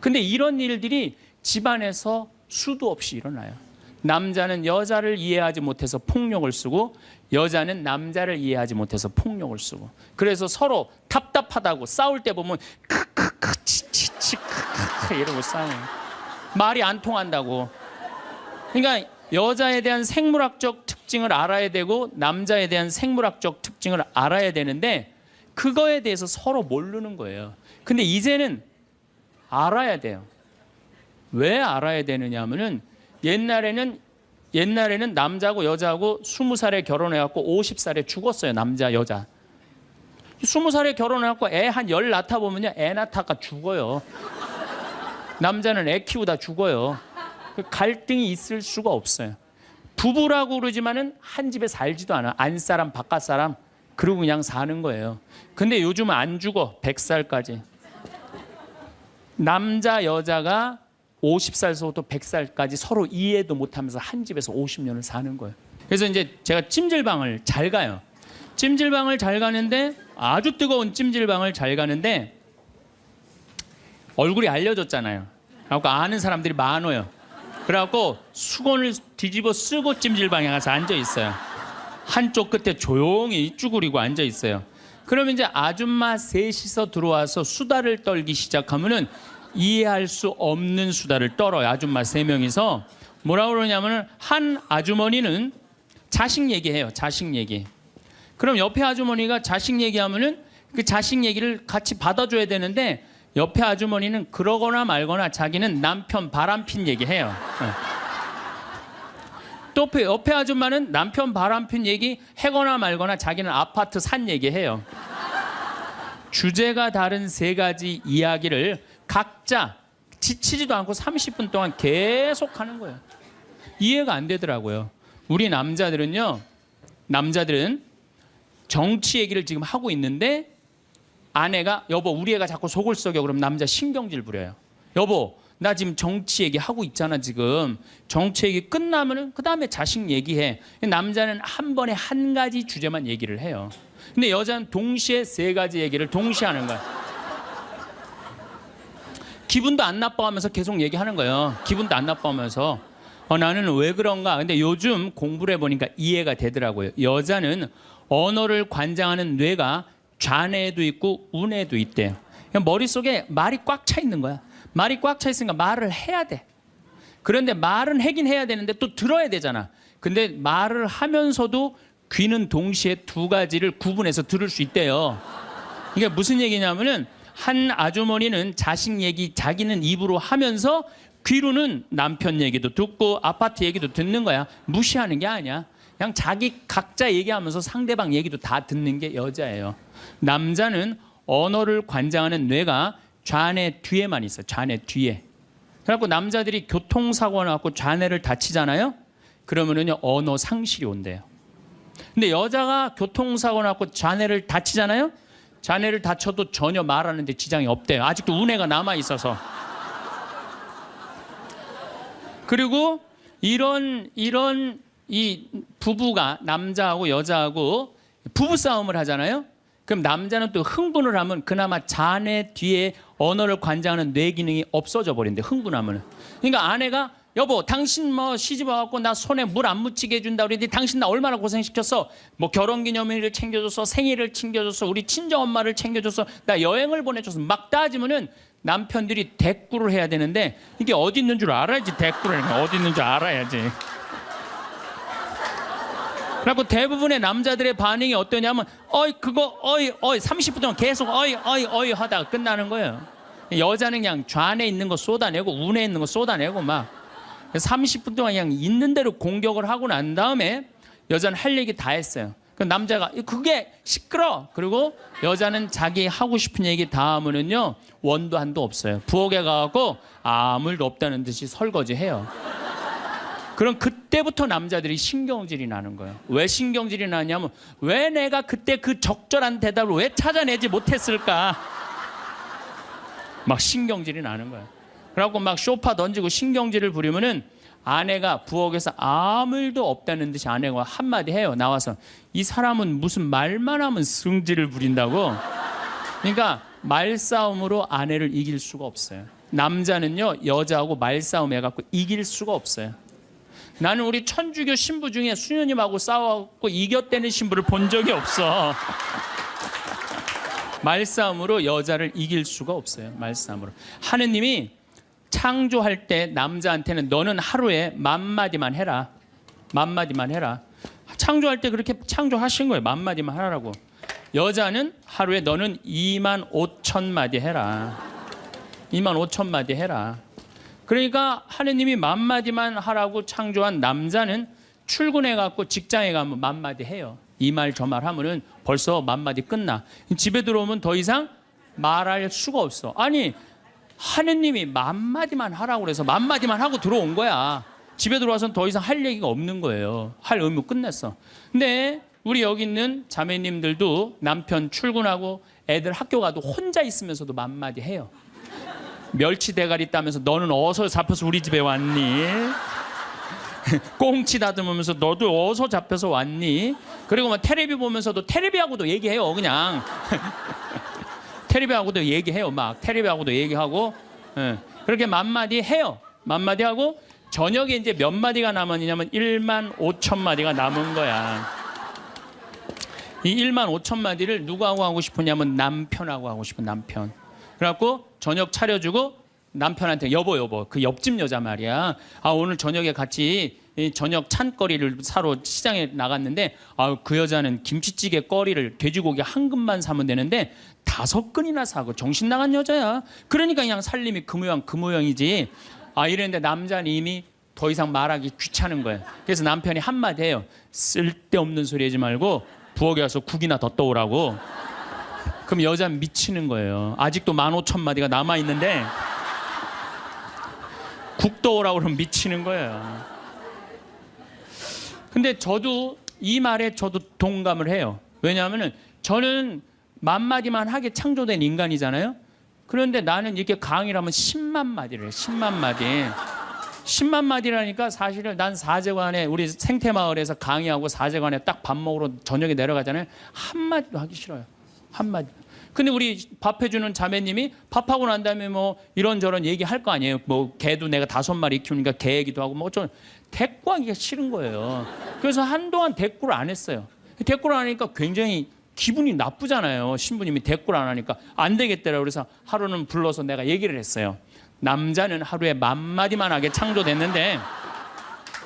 근데 이런 일들이 집안에서 수도 없이 일어나요. 남자는 여자를 이해하지 못해서 폭력을 쓰고 여자는 남자를 이해하지 못해서 폭력을 쓰고 그래서 서로 답답하다고 싸울 때 보면 크크크 치치치 크크크 이러고 싸워요. 말이 안 통한다고. 그러니까 여자에 대한 생물학적 특징을 알아야 되고 남자에 대한 생물학적 특징을 알아야 되는데 그거에 대해서 서로 모르는 거예요. 근데 이제는 알아야 돼요. 왜 알아야 되느냐 하면은 옛날에는 남자하고 여자하고 20살에 결혼해갖고 50살에 죽었어요. 남자, 여자. 20살에 결혼해갖고 애 한 10 낳다 보면요. 애 낳다가 죽어요. 남자는 애 키우다 죽어요. 갈등이 있을 수가 없어요. 부부라고 그러지만은 한 집에 살지도 않아. 안사람, 바깥사람. 그러고 그냥 사는 거예요. 근데 요즘은 안 죽어. 100살까지. 남자, 여자가 50살서부터 100살까지 서로 이해도 못하면서 한 집에서 50년을 사는 거예요. 그래서 이제 제가 찜질방을 잘 가요. 찜질방을 잘 가는데 아주 뜨거운 찜질방을 잘 가는데 얼굴이 알려졌잖아요. 그래갖고 아는 사람들이 많아요. 그래갖고 수건을 뒤집어 쓰고 찜질방에 가서 앉아 있어요. 한쪽 끝에 조용히 쭈그리고 앉아 있어요. 그러면 이제 아줌마 셋이서 들어와서 수다를 떨기 시작하면은 이해할 수 없는 수다를 떨어요. 아줌마 3명이서 뭐라고 그러냐면은 한 아주머니는 자식 얘기해요. 자식 얘기. 그럼 옆에 아주머니가 자식 얘기하면은 그 자식 얘기를 같이 받아줘야 되는데 옆에 아주머니는 그러거나 말거나 자기는 남편 바람핀 얘기해요. 또 옆에 아줌마는 남편 바람핀 얘기 해거나 말거나 자기는 아파트 산 얘기해요. 주제가 다른 3가지 이야기를 각자 지치지도 않고 30분 동안 계속 하는 거예요. 이해가 안 되더라고요. 우리 남자들은 정치 얘기를 지금 하고 있는데 아내가 여보 우리 애가 자꾸 속을 썩여 그러면 남자 신경질 부려요. 여보 나 지금 정치 얘기 하고 있잖아 지금. 정치 얘기 끝나면은 그 다음에 자식 얘기해. 남자는 한 번에 한 가지 주제만 얘기를 해요. 근데 여자는 동시에 3가지 얘기를 동시에 하는 거야. 기분도 안 나빠하면서 계속 얘기하는 거예요. 기분도 안 나빠하면서 나는 왜 그런가. 근데 요즘 공부를 해보니까 이해가 되더라고요. 여자는 언어를 관장하는 뇌가 좌뇌에도 있고 우뇌에도 있대요. 머릿속에 말이 꽉 차 있는 거야. 말이 꽉 차 있으니까 말을 해야 돼. 그런데 말은 하긴 해야 되는데 또 들어야 되잖아. 근데 말을 하면서도 귀는 동시에 2가지를 구분해서 들을 수 있대요. 이게 무슨 얘기냐면은 한 아주머니는 자식 얘기 자기는 입으로 하면서 귀로는 남편 얘기도 듣고 아파트 얘기도 듣는 거야. 무시하는 게 아니야. 그냥 자기 각자 얘기하면서 상대방 얘기도 다 듣는 게 여자예요. 남자는 언어를 관장하는 뇌가 좌뇌 뒤에만 있어요. 좌뇌 뒤에. 그래갖고 남자들이 교통사고 나갖고 좌뇌를 다치잖아요. 그러면은요 언어 상실이 온대요. 근데 여자가 교통사고 나갖고 좌뇌를 다치잖아요. 자네를 다쳐도 전혀 말하는데 지장이 없대요. 아직도 우뇌가 남아 있어서. 그리고 이런 이 부부가 남자하고 여자하고 부부 싸움을 하잖아요. 그럼 남자는 또 흥분을 하면 그나마 자네 뒤에 언어를 관장하는 뇌 기능이 없어져 버린대. 흥분하면. 그러니까 아내가 여보, 당신 뭐 시집 와갖고 나 손에 물 안 묻히게 해준다 그랬더니 당신 나 얼마나 고생시켰어. 뭐 결혼기념일을 챙겨줬어, 생일을 챙겨줬어, 우리 친정엄마를 챙겨줬어, 나 여행을 보내줬어. 막 따지면은 남편들이 대꾸를 해야 되는데 이게 어디 있는 줄 알아야지. 대꾸를 어디 있는 줄 알아야지. 그리고 대부분의 남자들의 반응이 어떠냐면 그거 30분 동안 계속 어이 하다가 끝나는 거예요. 여자는 그냥 좌안에 있는 거 쏟아내고 우에 있는 거 쏟아내고 막 30분 동안 그냥 있는 대로 공격을 하고 난 다음에 여자는 할 얘기 다 했어요. 그 남자가 그게 시끄러. 그리고 여자는 자기 하고 싶은 얘기 다 하면은요 원도 한도 없어요. 부엌에 가고 아무 일도 없다는 듯이 설거지해요. 그럼 그때부터 남자들이 신경질이 나는 거예요. 왜 신경질이 나냐면 왜 내가 그때 그 적절한 대답을 왜 찾아내지 못했을까? 막 신경질이 나는 거예요. 그래갖고 막 쇼파 던지고 신경질을 부리면은 아내가 부엌에서 아무 일도 없다는 듯이 아내가 한마디 해요. 나와서 이 사람은 무슨 말만 하면 승질을 부린다고. 그러니까 말싸움으로 아내를 이길 수가 없어요. 남자는요 여자하고 말싸움 해갖고 이길 수가 없어요. 나는 우리 천주교 신부 중에 수녀님하고 싸워갖고 이겼다는 신부를 본 적이 없어. 말싸움으로 여자를 이길 수가 없어요. 말싸움으로. 하느님이 창조할 때 남자한테는 너는 하루에 10,000마디만 해라. 10,000마디만 해라. 창조할 때 그렇게 창조하신 거예요. 10,000마디만 하라고. 여자는 하루에 너는 25,000마디 해라. 25,000마디 해라. 그러니까 하느님이 10,000마디만 하라고 창조한 남자는 출근해갖고 직장에 가면 10,000마디 해요. 이 말 저 말 하면은 벌써 10,000마디 끝나. 집에 들어오면 더 이상 말할 수가 없어. 아니 하느님이 10,000마디만 하라고 그래서 10,000마디만 하고 들어온 거야. 집에 들어와서는 더 이상 할 얘기가 없는 거예요. 할 의무 끝냈어. 근데 우리 여기 있는 자매님들도 남편 출근하고 애들 학교 가도 혼자 있으면서도 10,000마디 해요. 멸치 대가리 따면서 너는 어디서 잡혀서 우리 집에 왔니? 꽁치 다듬으면서 너도 어디서 잡혀서 왔니? 그리고 막 텔레비 보면서도 텔레비하고도 얘기해요. 그냥 텔레비하고도 얘기해요. 막 텔레비하고도 얘기하고 그렇게 10,000마디 해요. 10,000마디 하고 저녁에 이제 몇 마디가 남았냐면 15,000마디가 남은 거야. 이 15,000마디를 누구하고 하고 싶으냐면 남편하고 하고 싶은 남편. 그래갖고 저녁 차려주고 남편한테 여보 그 옆집 여자 말이야. 오늘 저녁에 같이 저녁 찬거리를 사러 시장에 나갔는데 그 여자는 김치찌개 거리를 돼지고기 한 근만 사면 되는데 5근이나 사고 정신 나간 여자야. 그러니까 그냥 살림이 그 모양이지. 이랬는데 남자는 이미 더 이상 말하기 귀찮은 거예요. 그래서 남편이 한마디 해요. 쓸데없는 소리 하지 말고 부엌에 가서 국이나 더 떠오라고. 그럼 여자는 미치는 거예요. 아직도 15,000마디가 남아있는데 국 떠오라고 그러면 미치는 거예요. 근데 저도 이 말에 저도 동감을 해요. 왜냐하면 저는 10,000마디만 하게 창조된 인간이잖아요. 그런데 나는 이렇게 강의를 하면 10만 마디를 해요. 10만 마디. 10만 마디라니까 사실은 난 사제관에 우리 생태마을에서 강의하고 사제관에 딱 밥 먹으러 저녁에 내려가잖아요. 한마디도 하기 싫어요. 한마디. 근데 우리 밥 해주는 자매님이 밥하고 난 다음에 뭐 이런저런 얘기할 거 아니에요. 뭐 개도 내가 5마리 키우니까 개 얘기도 하고 뭐 어쩌면 대꾸하기가 싫은 거예요. 그래서 한동안 대꾸를 안 했어요. 대꾸를 안 하니까 굉장히 기분이 나쁘잖아요. 신부님이 대꾸를 안 하니까 안 되겠더라고요. 그래서 하루는 불러서 내가 얘기를 했어요. 남자는 하루에 10,000마디만 하게 창조됐는데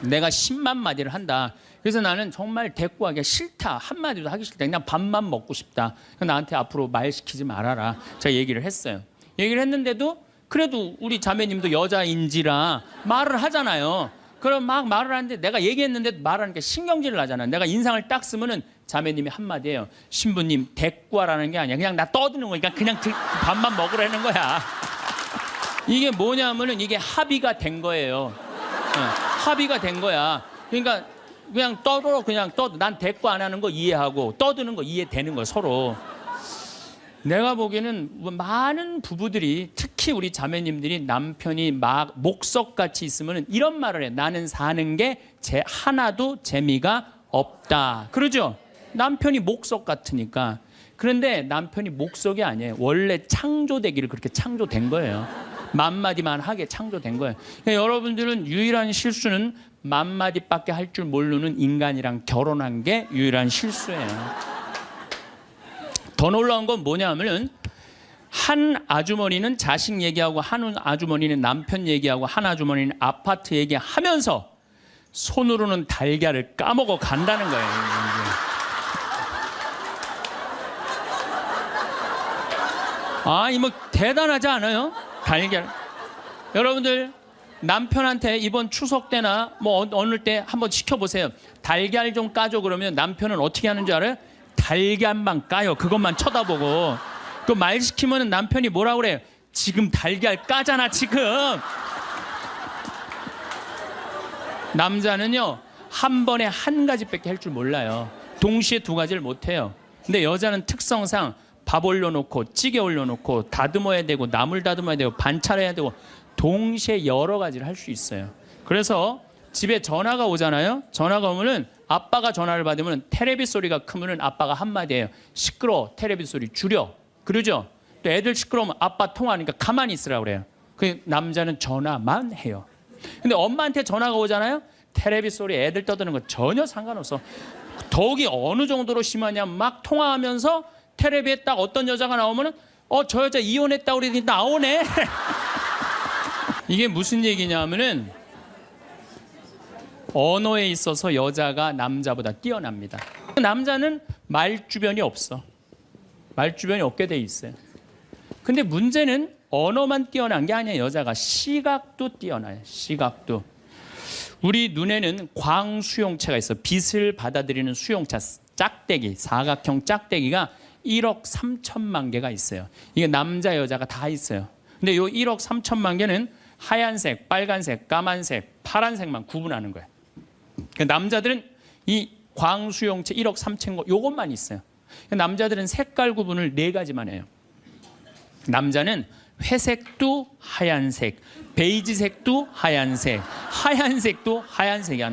내가 10만 마디를 한다. 그래서 나는 정말 대꾸하기가 싫다. 한마디도 하기 싫다. 그냥 밥만 먹고 싶다. 나한테 앞으로 말 시키지 말아라. 제가 얘기를 했어요. 얘기를 했는데도 그래도 우리 자매님도 여자인지라 말을 하잖아요. 그럼 막 말을 하는데 내가 얘기했는데 말하니까 신경질을 나잖아. 내가 인상을 딱 쓰면은 자매님이 한마디 해요. 신부님 대꾸하라는 게 아니야. 그냥 나 떠드는 거니까 그냥 밥만 먹으라는 거야. 이게 뭐냐면은 이게 합의가 된 거예요. 합의가 된 거야. 그러니까 그냥 떠들어. 그냥 떠. 난 대꾸 안 하는 거 이해하고 떠드는 거 이해되는 거야 서로. 내가 보기에는 많은 부부들이 특히 우리 자매님들이 남편이 막 목석같이 있으면 이런 말을 해. 나는 사는 게 하나도 재미가 없다. 그러죠? 남편이 목석 같으니까. 그런데 남편이 목석이 아니에요. 원래 창조되기를 그렇게 창조된 거예요. 만마디만 하게 창조된 거예요. 그러니까 여러분들은 유일한 실수는 만마디밖에 할 줄 모르는 인간이랑 결혼한 게 유일한 실수예요. 더 놀라운 건 뭐냐면은 한 아주머니는 자식 얘기하고 한 아주머니는 남편 얘기하고 한 아주머니는 아파트 얘기하면서 손으로는 달걀을 까먹어 간다는 거예요. 뭐 대단하지 않아요? 달걀. 여러분들 남편한테 이번 추석 때나 뭐 어느 때 한번 시켜보세요. 달걀 좀 까줘 그러면 남편은 어떻게 하는 줄 알아요? 달걀만 까요. 그것만 쳐다보고. 그 말 시키면 남편이 뭐라고 그래요? 지금 달걀 까잖아 지금. 남자는요 한 번에 한 가지밖에 할 줄 몰라요. 동시에 두 가지를 못해요. 근데 여자는 특성상 밥 올려놓고 찌개 올려놓고 다듬어야 되고 나물 다듬어야 되고 반찬해야 되고 동시에 여러 가지를 할 수 있어요. 그래서 집에 전화가 오잖아요. 전화가 오면은 아빠가 전화를 받으면 테레비 소리가 크면은 아빠가 한마디 해요. 시끄러워, 테레비 소리 줄여. 그러죠? 또 애들 시끄러우면 아빠 통화하니까 가만히 있으라고 그래요. 그 남자는 전화만 해요. 근데 엄마한테 전화가 오잖아요. 테레비 소리 애들 떠드는 거 전혀 상관없어. 더욱이 어느 정도로 심하냐면 막 통화하면서 텔레비에 딱 어떤 여자가 나오면은 저 여자 이혼했다고 그러더니 나오네. 이게 무슨 얘기냐면은 언어에 있어서 여자가 남자보다 뛰어납니다. 남자는 말주변이 없어. 말주변이 없게 돼 있어요. 근데 문제는 언어만 뛰어난 게 아니에요. 여자가 시각도 뛰어나요. 시각도. 우리 눈에는 광수용체가 있어. 빛을 받아들이는 수용체, 짝대기, 사각형 짝대기가 1억 3천만 개가 있어요. 이게 남자 여자가 다 있어요. 근데 요 1억 3천만 개는 하얀색, 빨간색, 까만색, 파란색만 구분하는 거예요. 그러니까 남자들은 이 광수용체 1억 3천 거 요것만 있어요. 남자들은 색깔 구분을 4가지만 해요. 남자는 회색도 하얀색, 베이지색도 하얀색, 하얀색도 하얀색이야.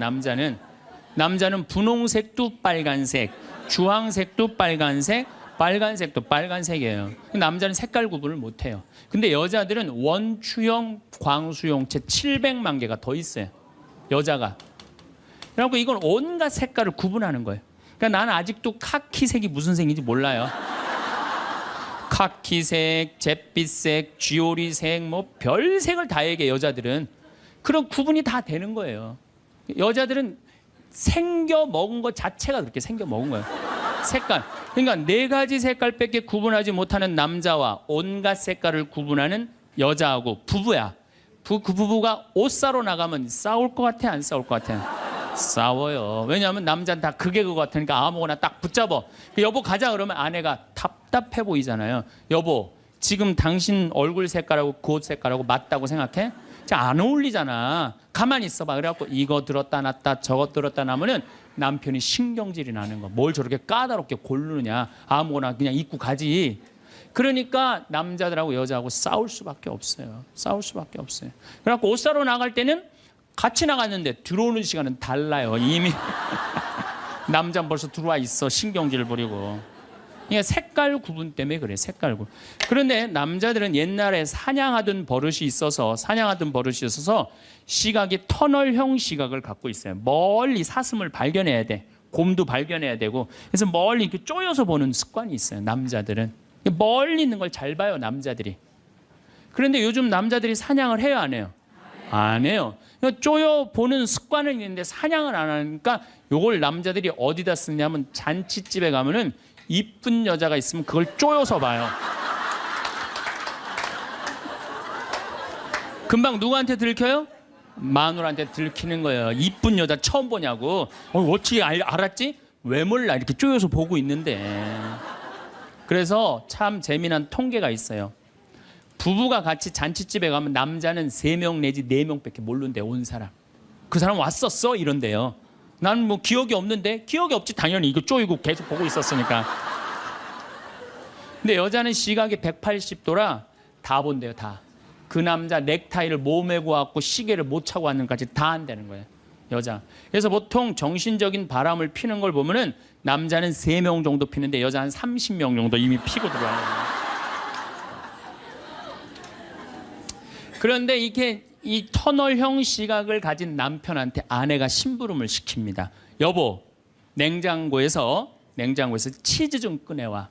남자는 분홍색도 빨간색, 주황색도 빨간색, 빨간색도 빨간색이에요. 남자는 색깔 구분을 못해요. 근데 여자들은 원추형 광수용체 700만 개가 더 있어요. 여자가. 그래갖고 이건 온갖 색깔을 구분하는 거예요. 그러니까 나는 아직도 카키색이 무슨 색인지 몰라요. 카키색, 잿빛색, 쥐오리색, 뭐 별색을 다 얘기해. 여자들은 그런 구분이 다 되는 거예요. 여자들은 생겨 먹은 것 자체가 그렇게 생겨 먹은 거예요. 색깔. 그러니까 4가지 색깔밖에 구분하지 못하는 남자와 온갖 색깔을 구분하는 여자하고 부부야. 그 부부가 옷 사러 나가면 싸울 것 같아, 안 싸울 것 같아? 싸워요. 왜냐하면 남자는 다 그게 그거 같으니까 아무거나 딱 붙잡아. 여보 가자 그러면 아내가 답답해 보이잖아요. 여보 지금 당신 얼굴 색깔하고 그 옷 색깔하고 맞다고 생각해? 안 어울리잖아. 가만히 있어봐. 그래갖고 이거 들었다 놨다 저것 들었다 놔면은 남편이 신경질이 나는 거. 뭘 저렇게 까다롭게 고르느냐. 아무거나 그냥 입고 가지. 그러니까 남자들하고 여자하고 싸울 수밖에 없어요. 싸울 수밖에 없어요. 그래갖고 옷 사러 나갈 때는 같이 나갔는데 들어오는 시간은 달라요. 이미 남자는 벌써 들어와 있어. 신경질 부리고. 그러니까 색깔 구분 때문에 그래. 색깔 구분. 그런데 남자들은 옛날에 사냥하던 버릇이 있어서 시각이 터널형 시각을 갖고 있어요. 멀리 사슴을 발견해야 돼. 곰도 발견해야 되고. 그래서 멀리 이렇게 쪼여서 보는 습관이 있어요. 남자들은. 멀리 있는 걸 잘 봐요. 남자들이. 그런데 요즘 남자들이 사냥을 해요, 안 해요? 안 해요. 쪼여 보는 습관은 있는데 사냥을 안 하니까 요걸 남자들이 어디다 쓰냐면 잔치집에 가면은 이쁜 여자가 있으면 그걸 쪼여서 봐요. 금방 누구한테 들켜요? 마누라한테 들키는 거예요. 이쁜 여자 처음 보냐고. 어떻게 알았지? 왜 몰라? 이렇게 쪼여서 보고 있는데. 그래서 참 재미난 통계가 있어요. 부부가 같이 잔치집에 가면 남자는 3명 내지 4명밖에 모르는데 온 사람. 그 사람 왔었어? 이런데요. 나는 뭐 기억이 없는데. 기억이 없지 당연히. 이거 쪼이고 계속 보고 있었으니까. 근데 여자는 시각이 180도라 다 본대요. 다. 그 남자 넥타이를 몸에 고왔고 시계를 못 차고 왔는까지 다 한다는 거예요. 여자. 그래서 보통 정신적인 바람을 피는 걸 보면은 남자는 3명 정도 피는데 여자 한 30명 정도 이미 피고 들어와요. 그런데 이게 이 터널형 시각을 가진 남편한테 아내가 심부름을 시킵니다. 여보, 냉장고에서 치즈 좀 꺼내와.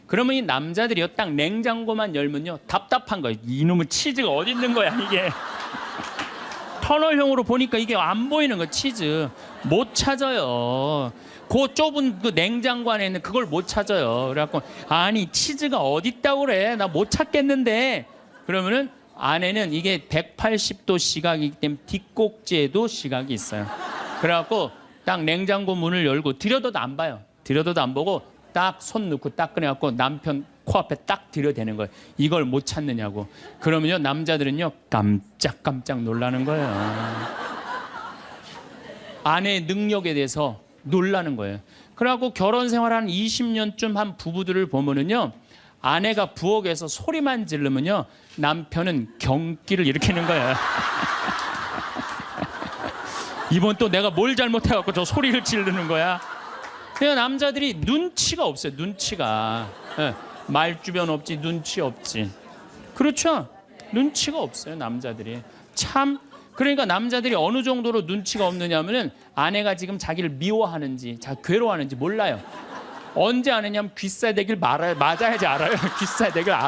그러면 이 남자들이요, 딱 냉장고만 열면요, 답답한 거예요. 이놈의 치즈가 어디 있는 거야 이게. 터널형으로 보니까 이게 안 보이는 거, 치즈 못 찾아요. 그 좁은 그 냉장고 안에 있는 그걸 못 찾아요. 그래갖고 아니 치즈가 어디 있다고 그래, 나 못 찾겠는데. 그러면은 아내는 이게 180도 시각이기 때문에 뒷꼭지에도 시각이 있어요. 그래갖고 딱 냉장고 문을 열고 들여다도 안 봐요. 들여다도 안 보고 딱 손 넣고 딱 꺼내갖고 남편 코앞에 딱 들여대는 거예요. 이걸 못 찾느냐고. 그러면요, 남자들은요 깜짝깜짝 놀라는 거예요. 아내의 능력에 대해서 놀라는 거예요. 그래갖고 결혼 생활 한 20년쯤 한 부부들을 보면은요, 아내가 부엌에서 소리만 지르면요, 남편은 경기를 일으키는 거예요. 이번 또 내가 뭘 잘못해갖고 저 소리를 지르는 거야. 그러니까 남자들이 눈치가 없어요. 눈치가. 네. 말주변 없지, 눈치 없지. 그렇죠? 눈치가 없어요, 남자들이. 참. 그러니까 남자들이 어느 정도로 눈치가 없느냐면은 아내가 지금 자기를 미워하는지, 괴로워하는지 몰라요. 언제 아느냐면 귀싸대기를 맞아야지 알아요. 귀싸대기를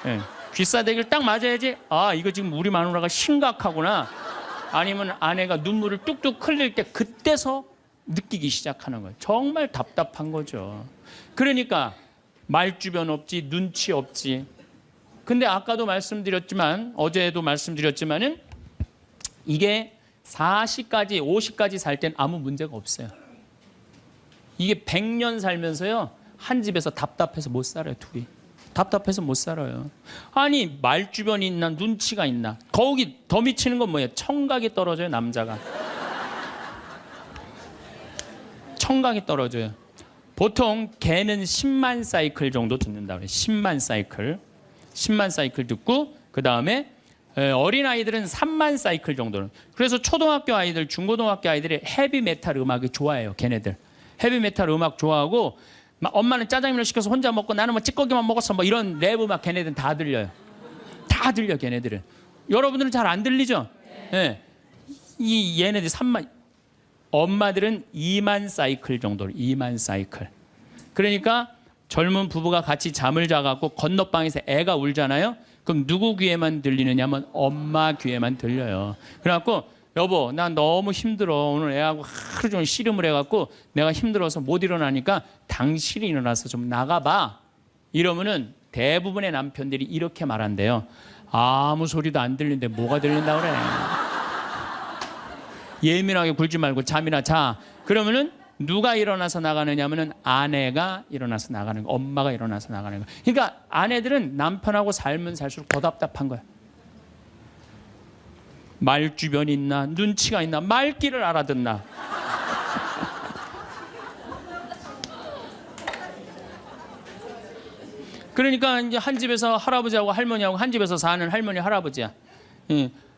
네. 귀싸대기를 딱 맞아야지, 아 이거 지금 우리 마누라가 심각하구나. 아니면 아내가 눈물을 뚝뚝 흘릴 때 그때서 느끼기 시작하는 거예요. 정말 답답한 거죠. 그러니까 말주변 없지, 눈치 없지. 근데 아까도 말씀드렸지만, 어제도 말씀드렸지만은 이게 40까지 50까지 살 땐 아무 문제가 없어요. 이게 100년 살면서요, 한 집에서 답답해서 못 살아요. 둘이 답답해서 못 살아요. 아니 말주변이 있나 눈치가 있나. 거기 더 미치는 건 뭐예요? 청각이 떨어져요. 남자가 청각이 떨어져요. 보통 개는 10만 사이클 정도 듣는다고 해요. 10만 사이클 듣고, 그 다음에 어린아이들은 3만 사이클 정도는. 그래서 초등학교 아이들, 중고등학교 아이들이 헤비메탈 음악이 좋아해요. 걔네들 헤비메탈 음악 좋아하고, 엄마는 짜장면을 시켜서 혼자 먹고 나는 뭐 찌꺼기만 먹었어, 뭐 이런 랩 음악 걔네들은 다 들려요. 다 들려 걔네들은. 여러분들은 잘 안 들리죠? 네. 이 얘네들 3만, 엄마들은 2만 사이클 정도로. 2만 사이클. 그러니까 젊은 부부가 같이 잠을 자갖고 건너방에서 애가 울잖아요. 그럼 누구 귀에만 들리느냐면 엄마 귀에만 들려요. 그래갖고 여보, 난 너무 힘들어. 오늘 애하고 하루 종일 씨름을 해갖고 내가 힘들어서 못 일어나니까 당신이 일어나서 좀 나가봐. 이러면은 대부분의 남편들이 이렇게 말한대요. 아무 소리도 안 들리는데 뭐가 들린다 그래. 예민하게 굴지 말고 잠이나 자. 그러면은 누가 일어나서 나가느냐면은 아내가 일어나서 나가는 거, 엄마가 일어나서 나가는 거. 그러니까 아내들은 남편하고 살면 살수록 더 답답한 거야. 말주변이 있나, 눈치가 있나, 말귀를 알아듣나. 그러니까 이제 한 집에서 할아버지하고 할머니하고 한 집에서 사는 할머니 할아버지야.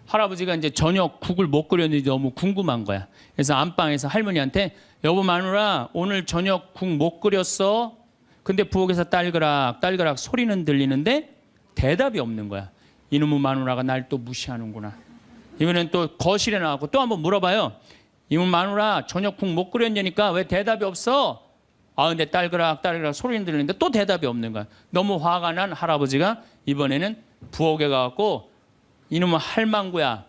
할아버지가 이제 저녁 국을 못 끓였는지 너무 궁금한 거야. 그래서 안방에서 할머니한테, 여보 마누라 오늘 저녁 국 못 끓였어? 근데 부엌에서 딸그락 딸그락 소리는 들리는데 대답이 없는 거야. 이놈의 마누라가 날 또 무시하는구나. 이번엔 또 거실에 나가고 또 한번 물어봐요. 이놈의 마누라 저녁 국 못 끓였냐니까 왜 대답이 없어? 아 근데 딸그락 딸그락 소리는 들리는데 또 대답이 없는 거야. 너무 화가 난 할아버지가 이번에는 부엌에 가갖고, 이놈의 할망구야,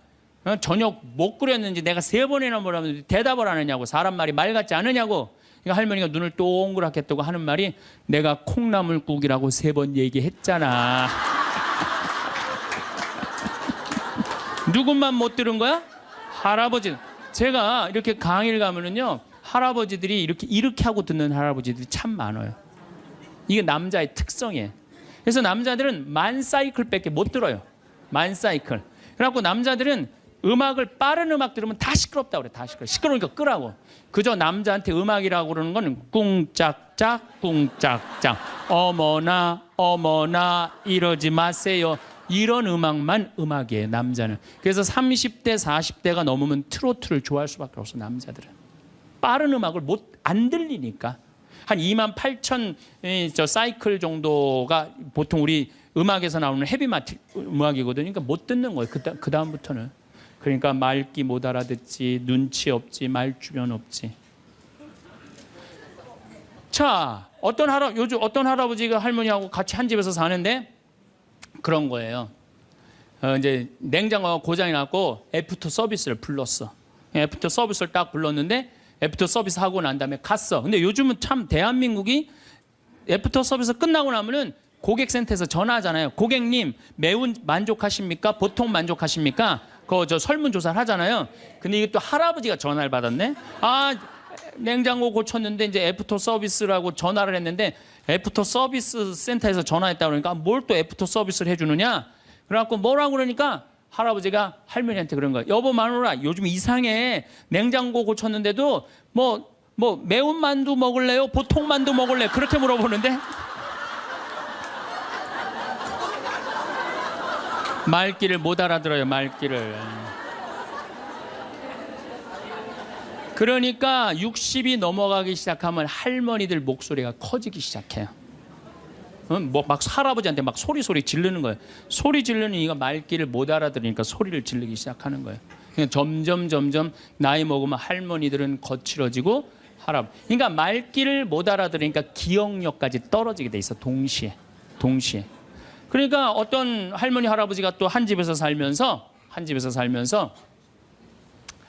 저녁 못 끓였는지 내가 3번이나 물었는데 대답을 안 하냐고. 사람 말이 말 같지 않으냐고. 그러니까 할머니가 눈을 동그랗게 뜨고 하는 말이, 내가 콩나물국이라고 3번 얘기했잖아. 누군만 못 들은 거야? 할아버지. 제가 이렇게 강의를 가면은요, 할아버지들이 이렇게 하고 듣는 할아버지들이 참 많아요. 이게 남자의 특성이에요. 그래서 남자들은 만 사이클밖에 못 들어요. 만 사이클. 그래갖고 남자들은 음악을, 빠른 음악 들으면 다 시끄럽다고 그래. 다 시끄러우니까 끄라고. 그저 남자한테 음악이라고 그러는 건 꿍짝짝 꿍짝짝, 어머나 어머나 이러지 마세요, 이런 음악만 음악이에요, 남자는. 그래서 30대 40대가 넘으면 트로트를 좋아할 수밖에 없어, 남자들은. 빠른 음악을 안 들리니까. 한 28,000 사이클 정도가 보통 우리 음악에서 나오는 헤비 음악이거든요. 그러니까 못 듣는 거예요. 그 다음부터는. 그러니까 말귀 못 알아듣지, 눈치 없지, 말주변 없지. 자, 요즘 어떤 할아버지가 할머니하고 같이 한 집에서 사는데 그런 거예요. 이제 냉장고가 고장이 났고 애프터 서비스를 불렀어. 애프터 서비스를 딱 불렀는데 애프터 서비스 하고 난 다음에 갔어. 근데 요즘은 참 대한민국이 애프터 서비스 끝나고 나면은 고객센터에서 전화하잖아요. 고객님 매운 만족하십니까? 보통 만족하십니까? 저 설문조사를 하잖아요. 근데 이게 또 할아버지가 전화를 받았네. 냉장고 고쳤는데 이제 애프터 서비스라고 전화를 했는데 애프터 서비스 센터에서 전화했다 그러니까 뭘 또 애프터 서비스를 해주느냐? 그래갖고 뭐라고 그러니까 할아버지가 할머니한테 그런 거예요. 여보 마누라 요즘 이상해. 냉장고 고쳤는데도 뭐 매운 만두 먹을래요? 보통 만두 먹을래요? 그렇게 물어보는데 말귀를 못 알아들어요. 말귀를. 그러니까 60이 넘어가기 시작하면 할머니들 목소리가 커지기 시작해요. 막 할아버지한테 막 소리 지르는 거예요. 소리 지르는 이가 말귀를 못 알아들으니까 소리를 지르기 시작하는 거예요. 그러니까 점점 나이 먹으면 할머니들은 거칠어지고 그러니까 말귀를 못 알아들으니까 기억력까지 떨어지게 돼 있어. 동시에. 그러니까 어떤 할머니 할아버지가 또 한 집에서 살면서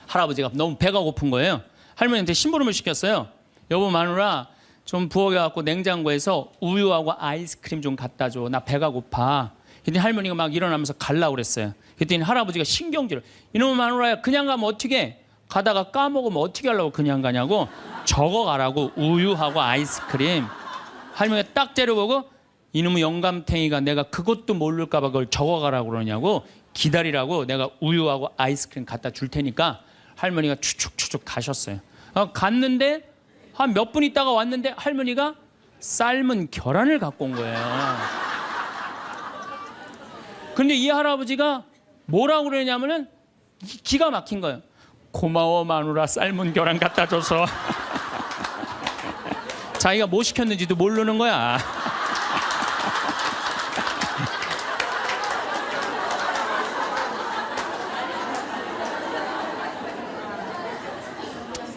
할아버지가 너무 배가 고픈 거예요. 할머니한테 심부름을 시켰어요. 여보 마누라 좀 부엌에 냉장고에서 우유하고 아이스크림 좀 갖다 줘. 나 배가 고파. 그랬더니 할머니가 막 일어나면서 가려고 그랬어요. 그랬더니 할아버지가 신경질을. 이놈의 마누라야 그냥 가면 어떻게 가다가 까먹으면 어떻게 하려고 그냥 가냐고. 적어가라고. 우유하고 아이스크림. 할머니가 딱 때려보고 이놈의 영감탱이가 내가 그것도 모를까 봐 그걸 적어가라고 그러냐고. 기다리라고 내가 우유하고 아이스크림 갖다 줄 테니까. 할머니가 추측 가셨어요. 갔는데 한 몇 분 있다가 왔는데 할머니가 삶은 계란을 갖고 온 거예요. 근데 이 할아버지가 뭐라고 그러냐면은 기가 막힌 거예요. 고마워 마누라 삶은 계란 갖다 줘서. 자기가 뭐 시켰는지도 모르는 거야.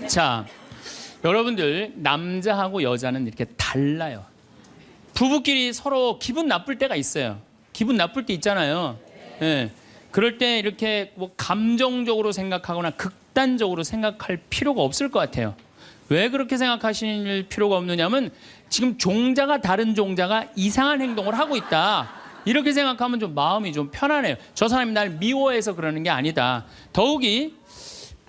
자, 여러분들 남자하고 여자는 이렇게 달라요. 부부끼리 서로 기분 나쁠 때가 있어요. 기분 나쁠 때 있잖아요. 네. 그럴 때 이렇게 뭐 감정적으로 생각하거나 극단적으로 생각할 필요가 없을 것 같아요. 왜 그렇게 생각하실 필요가 없느냐면 지금 종자가 다른 종자가 이상한 행동을 하고 있다. 이렇게 생각하면 좀 마음이 좀 편안해요. 저 사람이 날 미워해서 그러는 게 아니다. 더욱이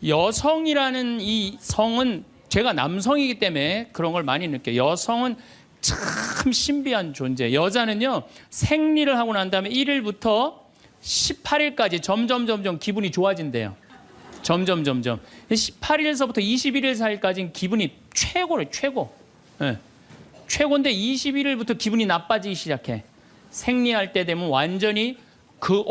여성이라는 이 성은 제가 남성이기 때문에 그런 걸 많이 느껴요. 여성은 참 신비한 존재. 여자는요 생리를 하고 난 다음에 1일부터 18일까지 점점 기분이 좋아진대요. 점점 18일서부터 21일 사이까지는 기분이 최고래. 최고. 네. 최고인데 21일부터 기분이 나빠지기 시작해. 생리할 때 되면 완전히 그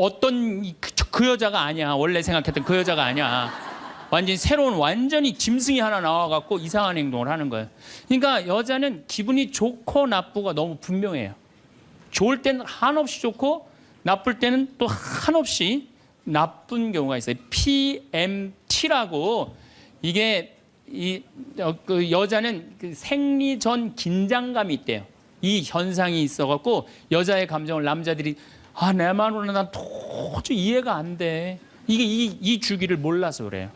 여자가 아니야. 원래 생각했던 그 여자가 아니야. 완전히 새로운 완전히 짐승이 하나 나와갖고 이상한 행동을 하는 거예요. 그러니까 여자는 기분이 좋고 나쁘고 너무 분명해요. 좋을 때는 한없이 좋고 나쁠 때는 또 한없이 나쁜 경우가 있어요. PMT라고 이게 그 여자는 그 생리 전 긴장감이 있대요. 이 현상이 있어갖고 여자의 감정을 남자들이 내 마누라 난 도저히 이해가 안 돼. 이게 이 주기를 몰라서 그래요.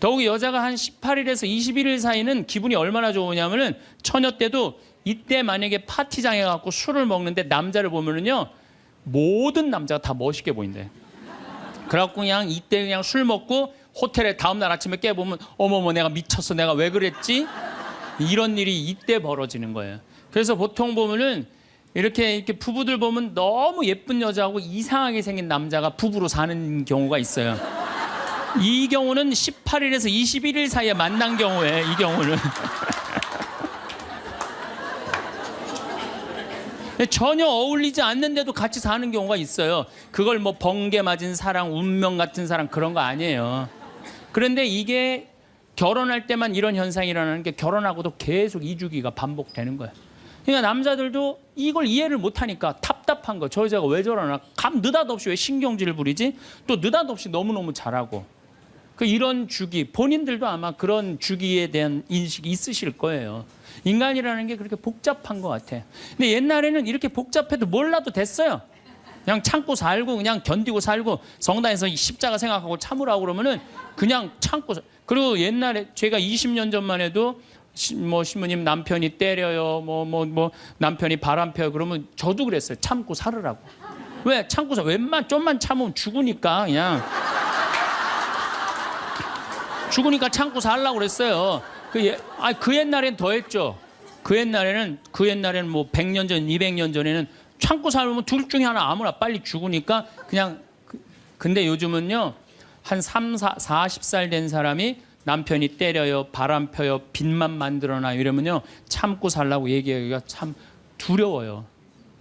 더욱이 여자가 한 18일에서 21일 사이는 기분이 얼마나 좋으냐면은 처녀 때도 이때 만약에 파티장에 가고 술을 먹는데 남자를 보면은요 모든 남자가 다 멋있게 보인대. 그래갖고 그냥 이때 그냥 술 먹고 호텔에 다음날 아침에 깨보면 어머머 내가 미쳤어 내가 왜 그랬지? 이런 일이 이때 벌어지는 거예요. 그래서 보통 보면은 이렇게 부부들 보면 너무 예쁜 여자하고 이상하게 생긴 남자가 부부로 사는 경우가 있어요. 이 경우는 18일에서 21일 사이에 만난 경우에 이 경우는 전혀 어울리지 않는데도 같이 사는 경우가 있어요. 그걸 뭐 번개 맞은 사랑, 운명 같은 사랑 그런 거 아니에요. 그런데 이게 결혼할 때만 이런 현상이 일어나는 게 결혼하고도 계속 이 주기가 반복되는 거예요. 그러니까 남자들도 이걸 이해를 못하니까 답답한 거. 저 여자가 왜 저러나. 느닷없이 왜 신경질을 부리지? 또 느닷없이 너무너무 잘하고. 이런 주기, 본인들도 아마 그런 주기에 대한 인식이 있으실 거예요. 인간이라는 게 그렇게 복잡한 것 같아. 근데 옛날에는 이렇게 복잡해도 몰라도 됐어요. 그냥 참고 살고 그냥 견디고 살고 성당에서 십자가 생각하고 참으라고 그러면은 그냥 참고. 그리고 옛날에 제가 20년 전만 해도 신부님 남편이 때려요, 남편이 바람 펴요 그러면 저도 그랬어요. 참고 살으라고. 왜? 참고 살. 좀만 참으면 죽으니까 그냥. 죽으니까 참고 살라고 그랬어요. 그 옛날엔 더 했죠. 그 옛날에는 100년 전, 200년 전에는 참고 살면 둘 중에 하나 아무나 빨리 죽으니까 그냥. 근데 요즘은요, 한 40살 된 사람이 남편이 때려요, 바람 펴요, 빚만 만들어놔 이러면요, 참고 살라고 얘기하기가 참 두려워요.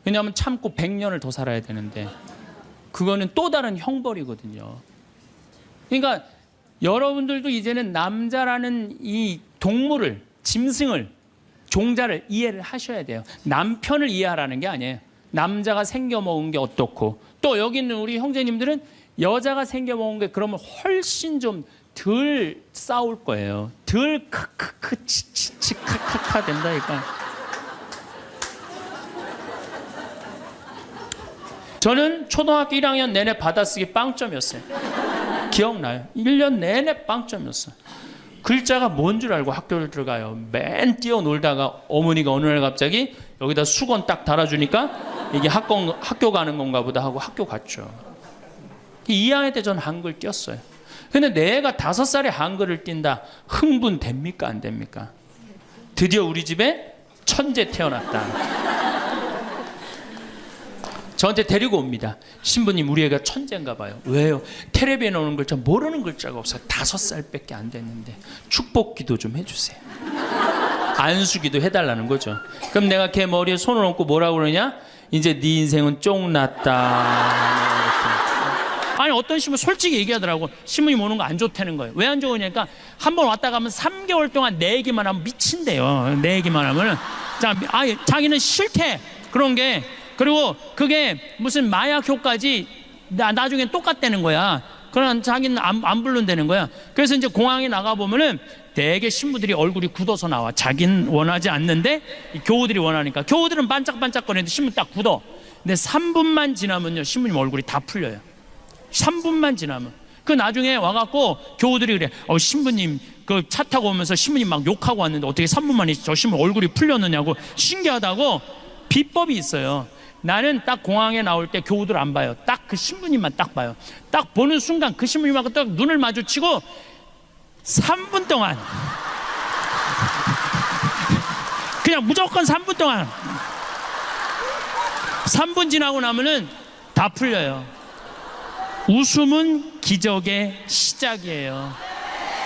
왜냐하면 참고 100년을 더 살아야 되는데 그거는 또 다른 형벌이거든요. 그러니까 여러분들도 이제는 남자라는 이 동물을, 짐승을, 종자를 이해를 하셔야 돼요. 남편을 이해하라는 게 아니에요. 남자가 생겨먹은 게 어떻고, 또 여기 있는 우리 형제님들은 여자가 생겨먹은 게 그러면 훨씬 좀 덜 싸울 거예요. 덜 크크크 치치치 카카카 된다니까. 저는 초등학교 1학년 내내 받아쓰기 빵점이었어요. 기억나요? 1년 내내 빵점이었어요. 글자가 뭔 줄 알고 학교를 들어가요. 맨 뛰어놀다가 어머니가 어느 날 갑자기 여기다 수건 딱 달아주니까 이게 학교 가는 건가 보다 하고 학교 갔죠. 2학년 때 전 한글 띄었어요. 근데 내가 5살에 한글을 띈다. 흥분됩니까? 안 됩니까? 드디어 우리 집에 천재 태어났다. 저한테 데리고 옵니다. 신부님, 우리 애가 천재인가 봐요. 왜요? 텔레비에 나오는 글자 모르는 글자가 없어요. 5살밖에 안 됐는데 축복기도 좀 해주세요. 안수기도 해달라는 거죠. 그럼 내가 걔 머리에 손을 얹고 뭐라고 그러냐? 이제 네 인생은 쫑났다. 아니, 어떤 신부 솔직히 얘기하더라고. 신부님 오는 거 안 좋다는 거예요. 왜 안 좋으냐니까 한 번 왔다 가면 3개월 동안 내 얘기만 하면 미친대요. 내 얘기만 하면은. 자기는 싫대. 그런 게. 그리고 그게 무슨 마약 효과지 나중에 똑같다는 거야. 그러나 자기는 안 부른다는 거야. 그래서 이제 공항에 나가보면은 대개 신부들이 얼굴이 굳어서 나와. 자기는 원하지 않는데 교우들이 원하니까. 교우들은 반짝반짝거리는데 신부 딱 굳어. 근데 3분만 지나면요, 신부님 얼굴이 다 풀려요. 3분만 지나면. 그 나중에 와갖고 교우들이 그래. 신부님 그 차 타고 오면서 신부님 막 욕하고 왔는데 어떻게 3분 만에 저 신부 얼굴이 풀렸느냐고. 신기하다고. 비법이 있어요. 나는 딱 공항에 나올 때 교우들 안 봐요. 딱 그 신부님만 딱 봐요. 딱 보는 순간 그 신부님하고 딱 눈을 마주치고 3분 동안 그냥 무조건 3분 동안 3분 지나고 나면은 다 풀려요. 웃음은 기적의 시작이에요.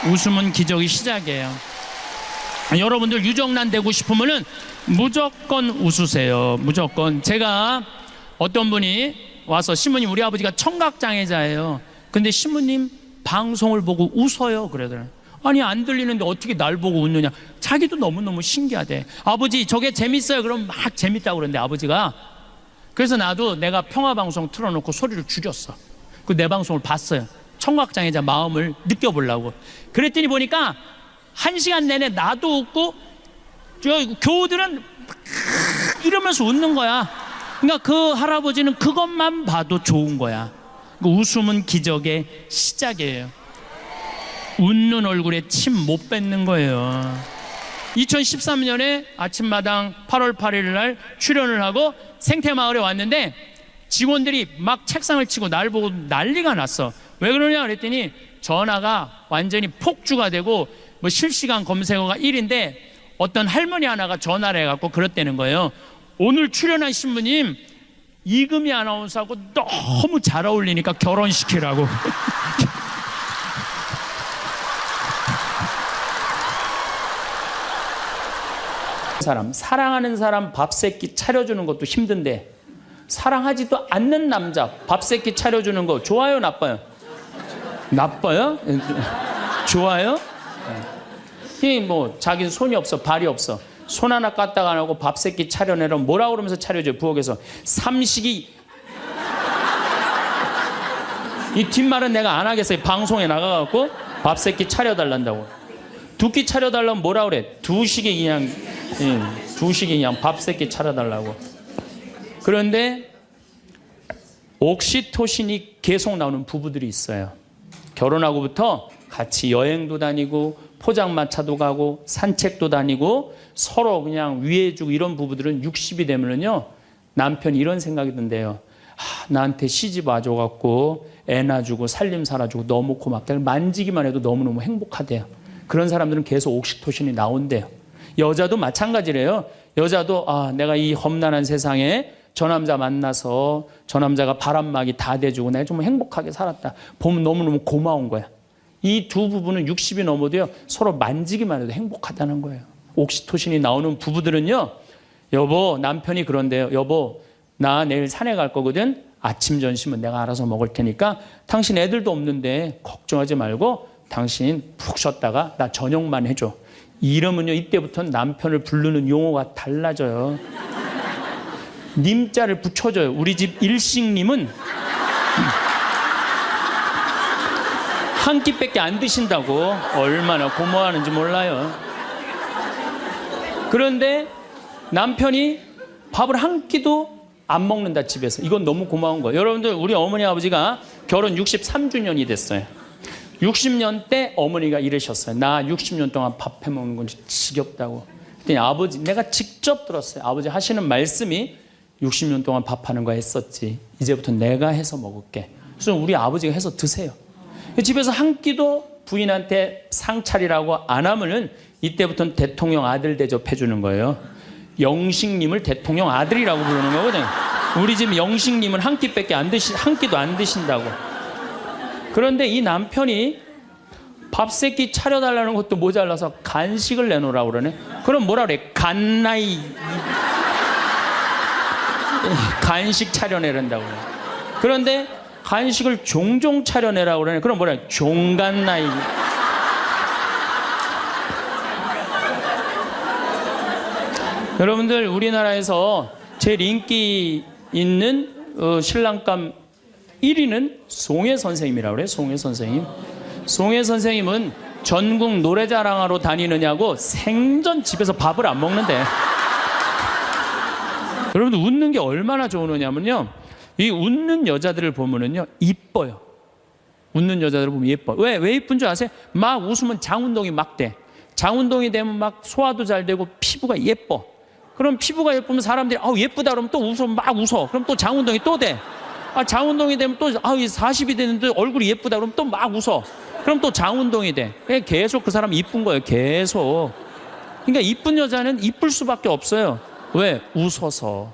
웃음은 기적의 시작이에요. 여러분들 유정란 되고 싶으면은 무조건 웃으세요. 무조건. 제가 어떤 분이 와서, 신부님 우리 아버지가 청각장애자예요. 근데 신부님 방송을 보고 웃어요. 그러더라고요. 아니, 안 들리는데 어떻게 날 보고 웃느냐. 자기도 너무너무 신기하대. 아버지 저게 재밌어요. 그럼 막 재밌다고 그러는데 아버지가. 그래서 나도 내가 평화방송 틀어놓고 소리를 줄였어. 그 내 방송을 봤어요. 청각장애자 마음을 느껴보려고. 그랬더니 보니까 1시간 내내 나도 웃고 저 교우들은 이러면서 웃는 거야. 그러니까 그 할아버지는 그것만 봐도 좋은 거야. 웃음은 기적의 시작이에요. 웃는 얼굴에 침 못 뱉는 거예요. 2013년에 아침마당 8월 8일 날 출연을 하고 생태마을에 왔는데 직원들이 막 책상을 치고 날 보고 난리가 났어. 왜 그러냐 그랬더니 전화가 완전히 폭주가 되고 뭐 실시간 검색어가 1인데 어떤 할머니 하나가 전화를 해갖고 그랬다는 거예요. 오늘 출연한 신부님 이금희 아나운서하고 너무 잘 어울리니까 결혼시키라고. 사랑하는 사람 밥 세끼 차려주는 것도 힘든데 사랑하지도 않는 남자 밥 세끼 차려주는 거 좋아요, 나빠요? 나빠요? 좋아요? 이 뭐 자기는 손이 없어, 발이 없어. 손 하나 까딱 안 하고 밥 새끼 차려내라 뭐라 그러면서 차려줘요. 부엌에서 삼식이. 이 뒷말은 내가 안 하겠어요. 방송에 나가갖고 밥 새끼 차려달란다고. 두 끼 차려달라면 뭐라 그래? 두식이 그냥, 두식이 그냥 밥 새끼 차려달라고. 그런데 옥시토신이 계속 나오는 부부들이 있어요. 결혼하고부터 같이 여행도 다니고 포장마차도 가고 산책도 다니고 서로 그냥 위해주고 이런 부부들은 60이 되면은요, 남편이 이런 생각이 든대요. 나한테 시집 와줘갖고 애 낳아주고 살림 살아주고 너무 고맙다. 만지기만 해도 너무너무 행복하대요. 그런 사람들은 계속 옥시토신이 나온대요. 여자도 마찬가지래요. 여자도 내가 이 험난한 세상에 저 남자 만나서 저 남자가 바람막이 다 대주고 내가 정말 행복하게 살았다. 보면 너무너무 고마운 거야. 이 두 부부는 60이 넘어도요, 서로 만지기만 해도 행복하다는 거예요. 옥시토신이 나오는 부부들은요, 여보, 남편이 그런데요. 여보, 나 내일 산에 갈 거거든. 아침 점심은 내가 알아서 먹을 테니까 당신 애들도 없는데 걱정하지 말고 당신 푹 쉬었다가 나 저녁만 해줘. 이러면요, 이때부터는 남편을 부르는 용어가 달라져요. 님자를 붙여줘요. 우리 집 일식님은 한 끼밖에 안 드신다고. 얼마나 고마워하는지 몰라요. 그런데 남편이 밥을 한 끼도 안 먹는다, 집에서. 이건 너무 고마운 거예요. 여러분들, 우리 어머니 아버지가 결혼 63주년이 됐어요. 60년 때 어머니가 이러셨어요. 나 60년 동안 밥 해먹는 건 지겹다고. 그랬더니 아버지, 내가 직접 들었어요. 아버지 하시는 말씀이 60년 동안 밥하는 거 했었지. 이제부터 내가 해서 먹을게. 그래서 우리 아버지가 해서 드세요. 집에서 한 끼도 부인한테 상 차리라고 안 하면은 이때부터는 대통령 아들 대접해 주는 거예요. 영식님을 대통령 아들이라고 부르는 거거든요. 우리 집 영식님은 한 끼밖에 한 끼도 안 드신다고. 그런데 이 남편이 밥 세끼 차려달라는 것도 모자라서 간식을 내놓으라고 그러네. 그럼 뭐라 그래? 간나이. 간식 차려내란다고 그래. 그런데 간식을 종종 차려내라고 그러네. 그럼 뭐라 그래? 종간나이. 여러분들, 우리나라에서 제일 인기 있는 신랑감 1위는 송혜 선생님이라고 그래요. 송혜 선생님. 송혜 선생님은 전국 노래자랑하러 다니느냐고 생전 집에서 밥을 안 먹는데. 여러분들, 웃는 게 얼마나 좋으냐면요, 이 웃는 여자들을 보면은요, 이뻐요. 웃는 여자들을 보면 예뻐요. 왜 이쁜 줄 아세요? 막 웃으면 장운동이 막 돼. 장운동이 되면 막 소화도 잘 되고 피부가 예뻐. 그럼 피부가 예쁘면 사람들이 예쁘다 그러면 또 웃어, 막 웃어. 그럼 또 장운동이 또 돼. 장운동이 되면 또 40이 됐는데 얼굴이 예쁘다 그러면 또 막 웃어. 그럼 또 장운동이 돼. 계속 그 사람이 이쁜 거예요. 계속. 그러니까 이쁜 여자는 이쁠 수밖에 없어요. 왜? 웃어서.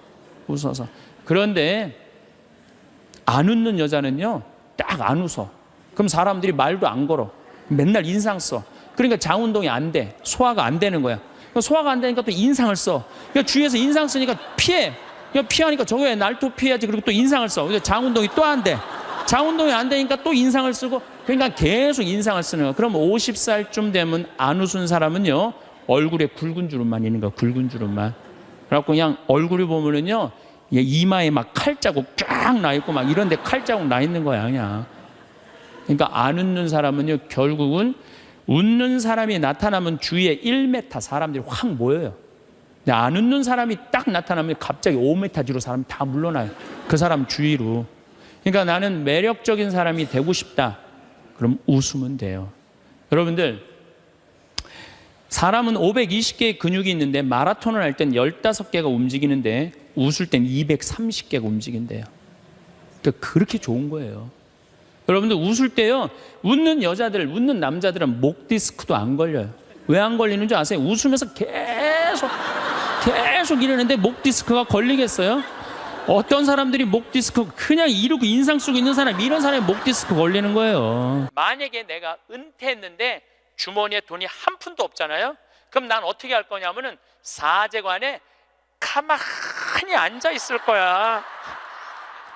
그런데 안 웃는 여자는요, 딱 안 웃어. 그럼 사람들이 말도 안 걸어. 맨날 인상 써. 그러니까 장운동이 안 돼. 소화가 안 되는 거야. 소화가 안 되니까 또 인상을 써. 그러니까 주위에서 인상 쓰니까 피해. 피하니까 저거 왜 날 또 피해야지. 그리고 또 인상을 써. 그래서 장운동이 또 안 돼. 장운동이 안 되니까 또 인상을 쓰고. 그러니까 계속 인상을 쓰는 거야. 그럼 50살쯤 되면 안 웃은 사람은요, 얼굴에 굵은 주름만 있는 거야. 굵은 주름만. 그래갖고 그냥 얼굴이 보면은요, 이마에 막 칼자국 쫙 나 있고 막 이런데 칼자국 나 있는 거야, 그냥. 그러니까 안 웃는 사람은요, 결국은 웃는 사람이 나타나면 주위에 1m 사람들이 확 모여요. 근데 안 웃는 사람이 딱 나타나면 갑자기 5m 뒤로 사람이 다 물러나요. 그 사람 주위로. 그러니까 나는 매력적인 사람이 되고 싶다. 그럼 웃으면 돼요. 여러분들, 사람은 520개의 근육이 있는데 마라톤을 할 땐 15개가 움직이는데 웃을 땐 230개가 움직인대요. 그러니까 그렇게 좋은 거예요. 여러분들, 웃을 때요, 웃는 여자들, 웃는 남자들은 목 디스크도 안 걸려요. 왜 안 걸리는 줄 아세요? 웃으면서 계속 이러는데 목 디스크가 걸리겠어요? 어떤 사람들이 목 디스크 그냥 이러고 인상 쓰고 있는 사람, 이런 사람이 목 디스크 걸리는 거예요. 만약에 내가 은퇴했는데 주머니에 돈이 한 푼도 없잖아요. 그럼 난 어떻게 할 거냐면은 사제관에 가만히 앉아 있을 거야.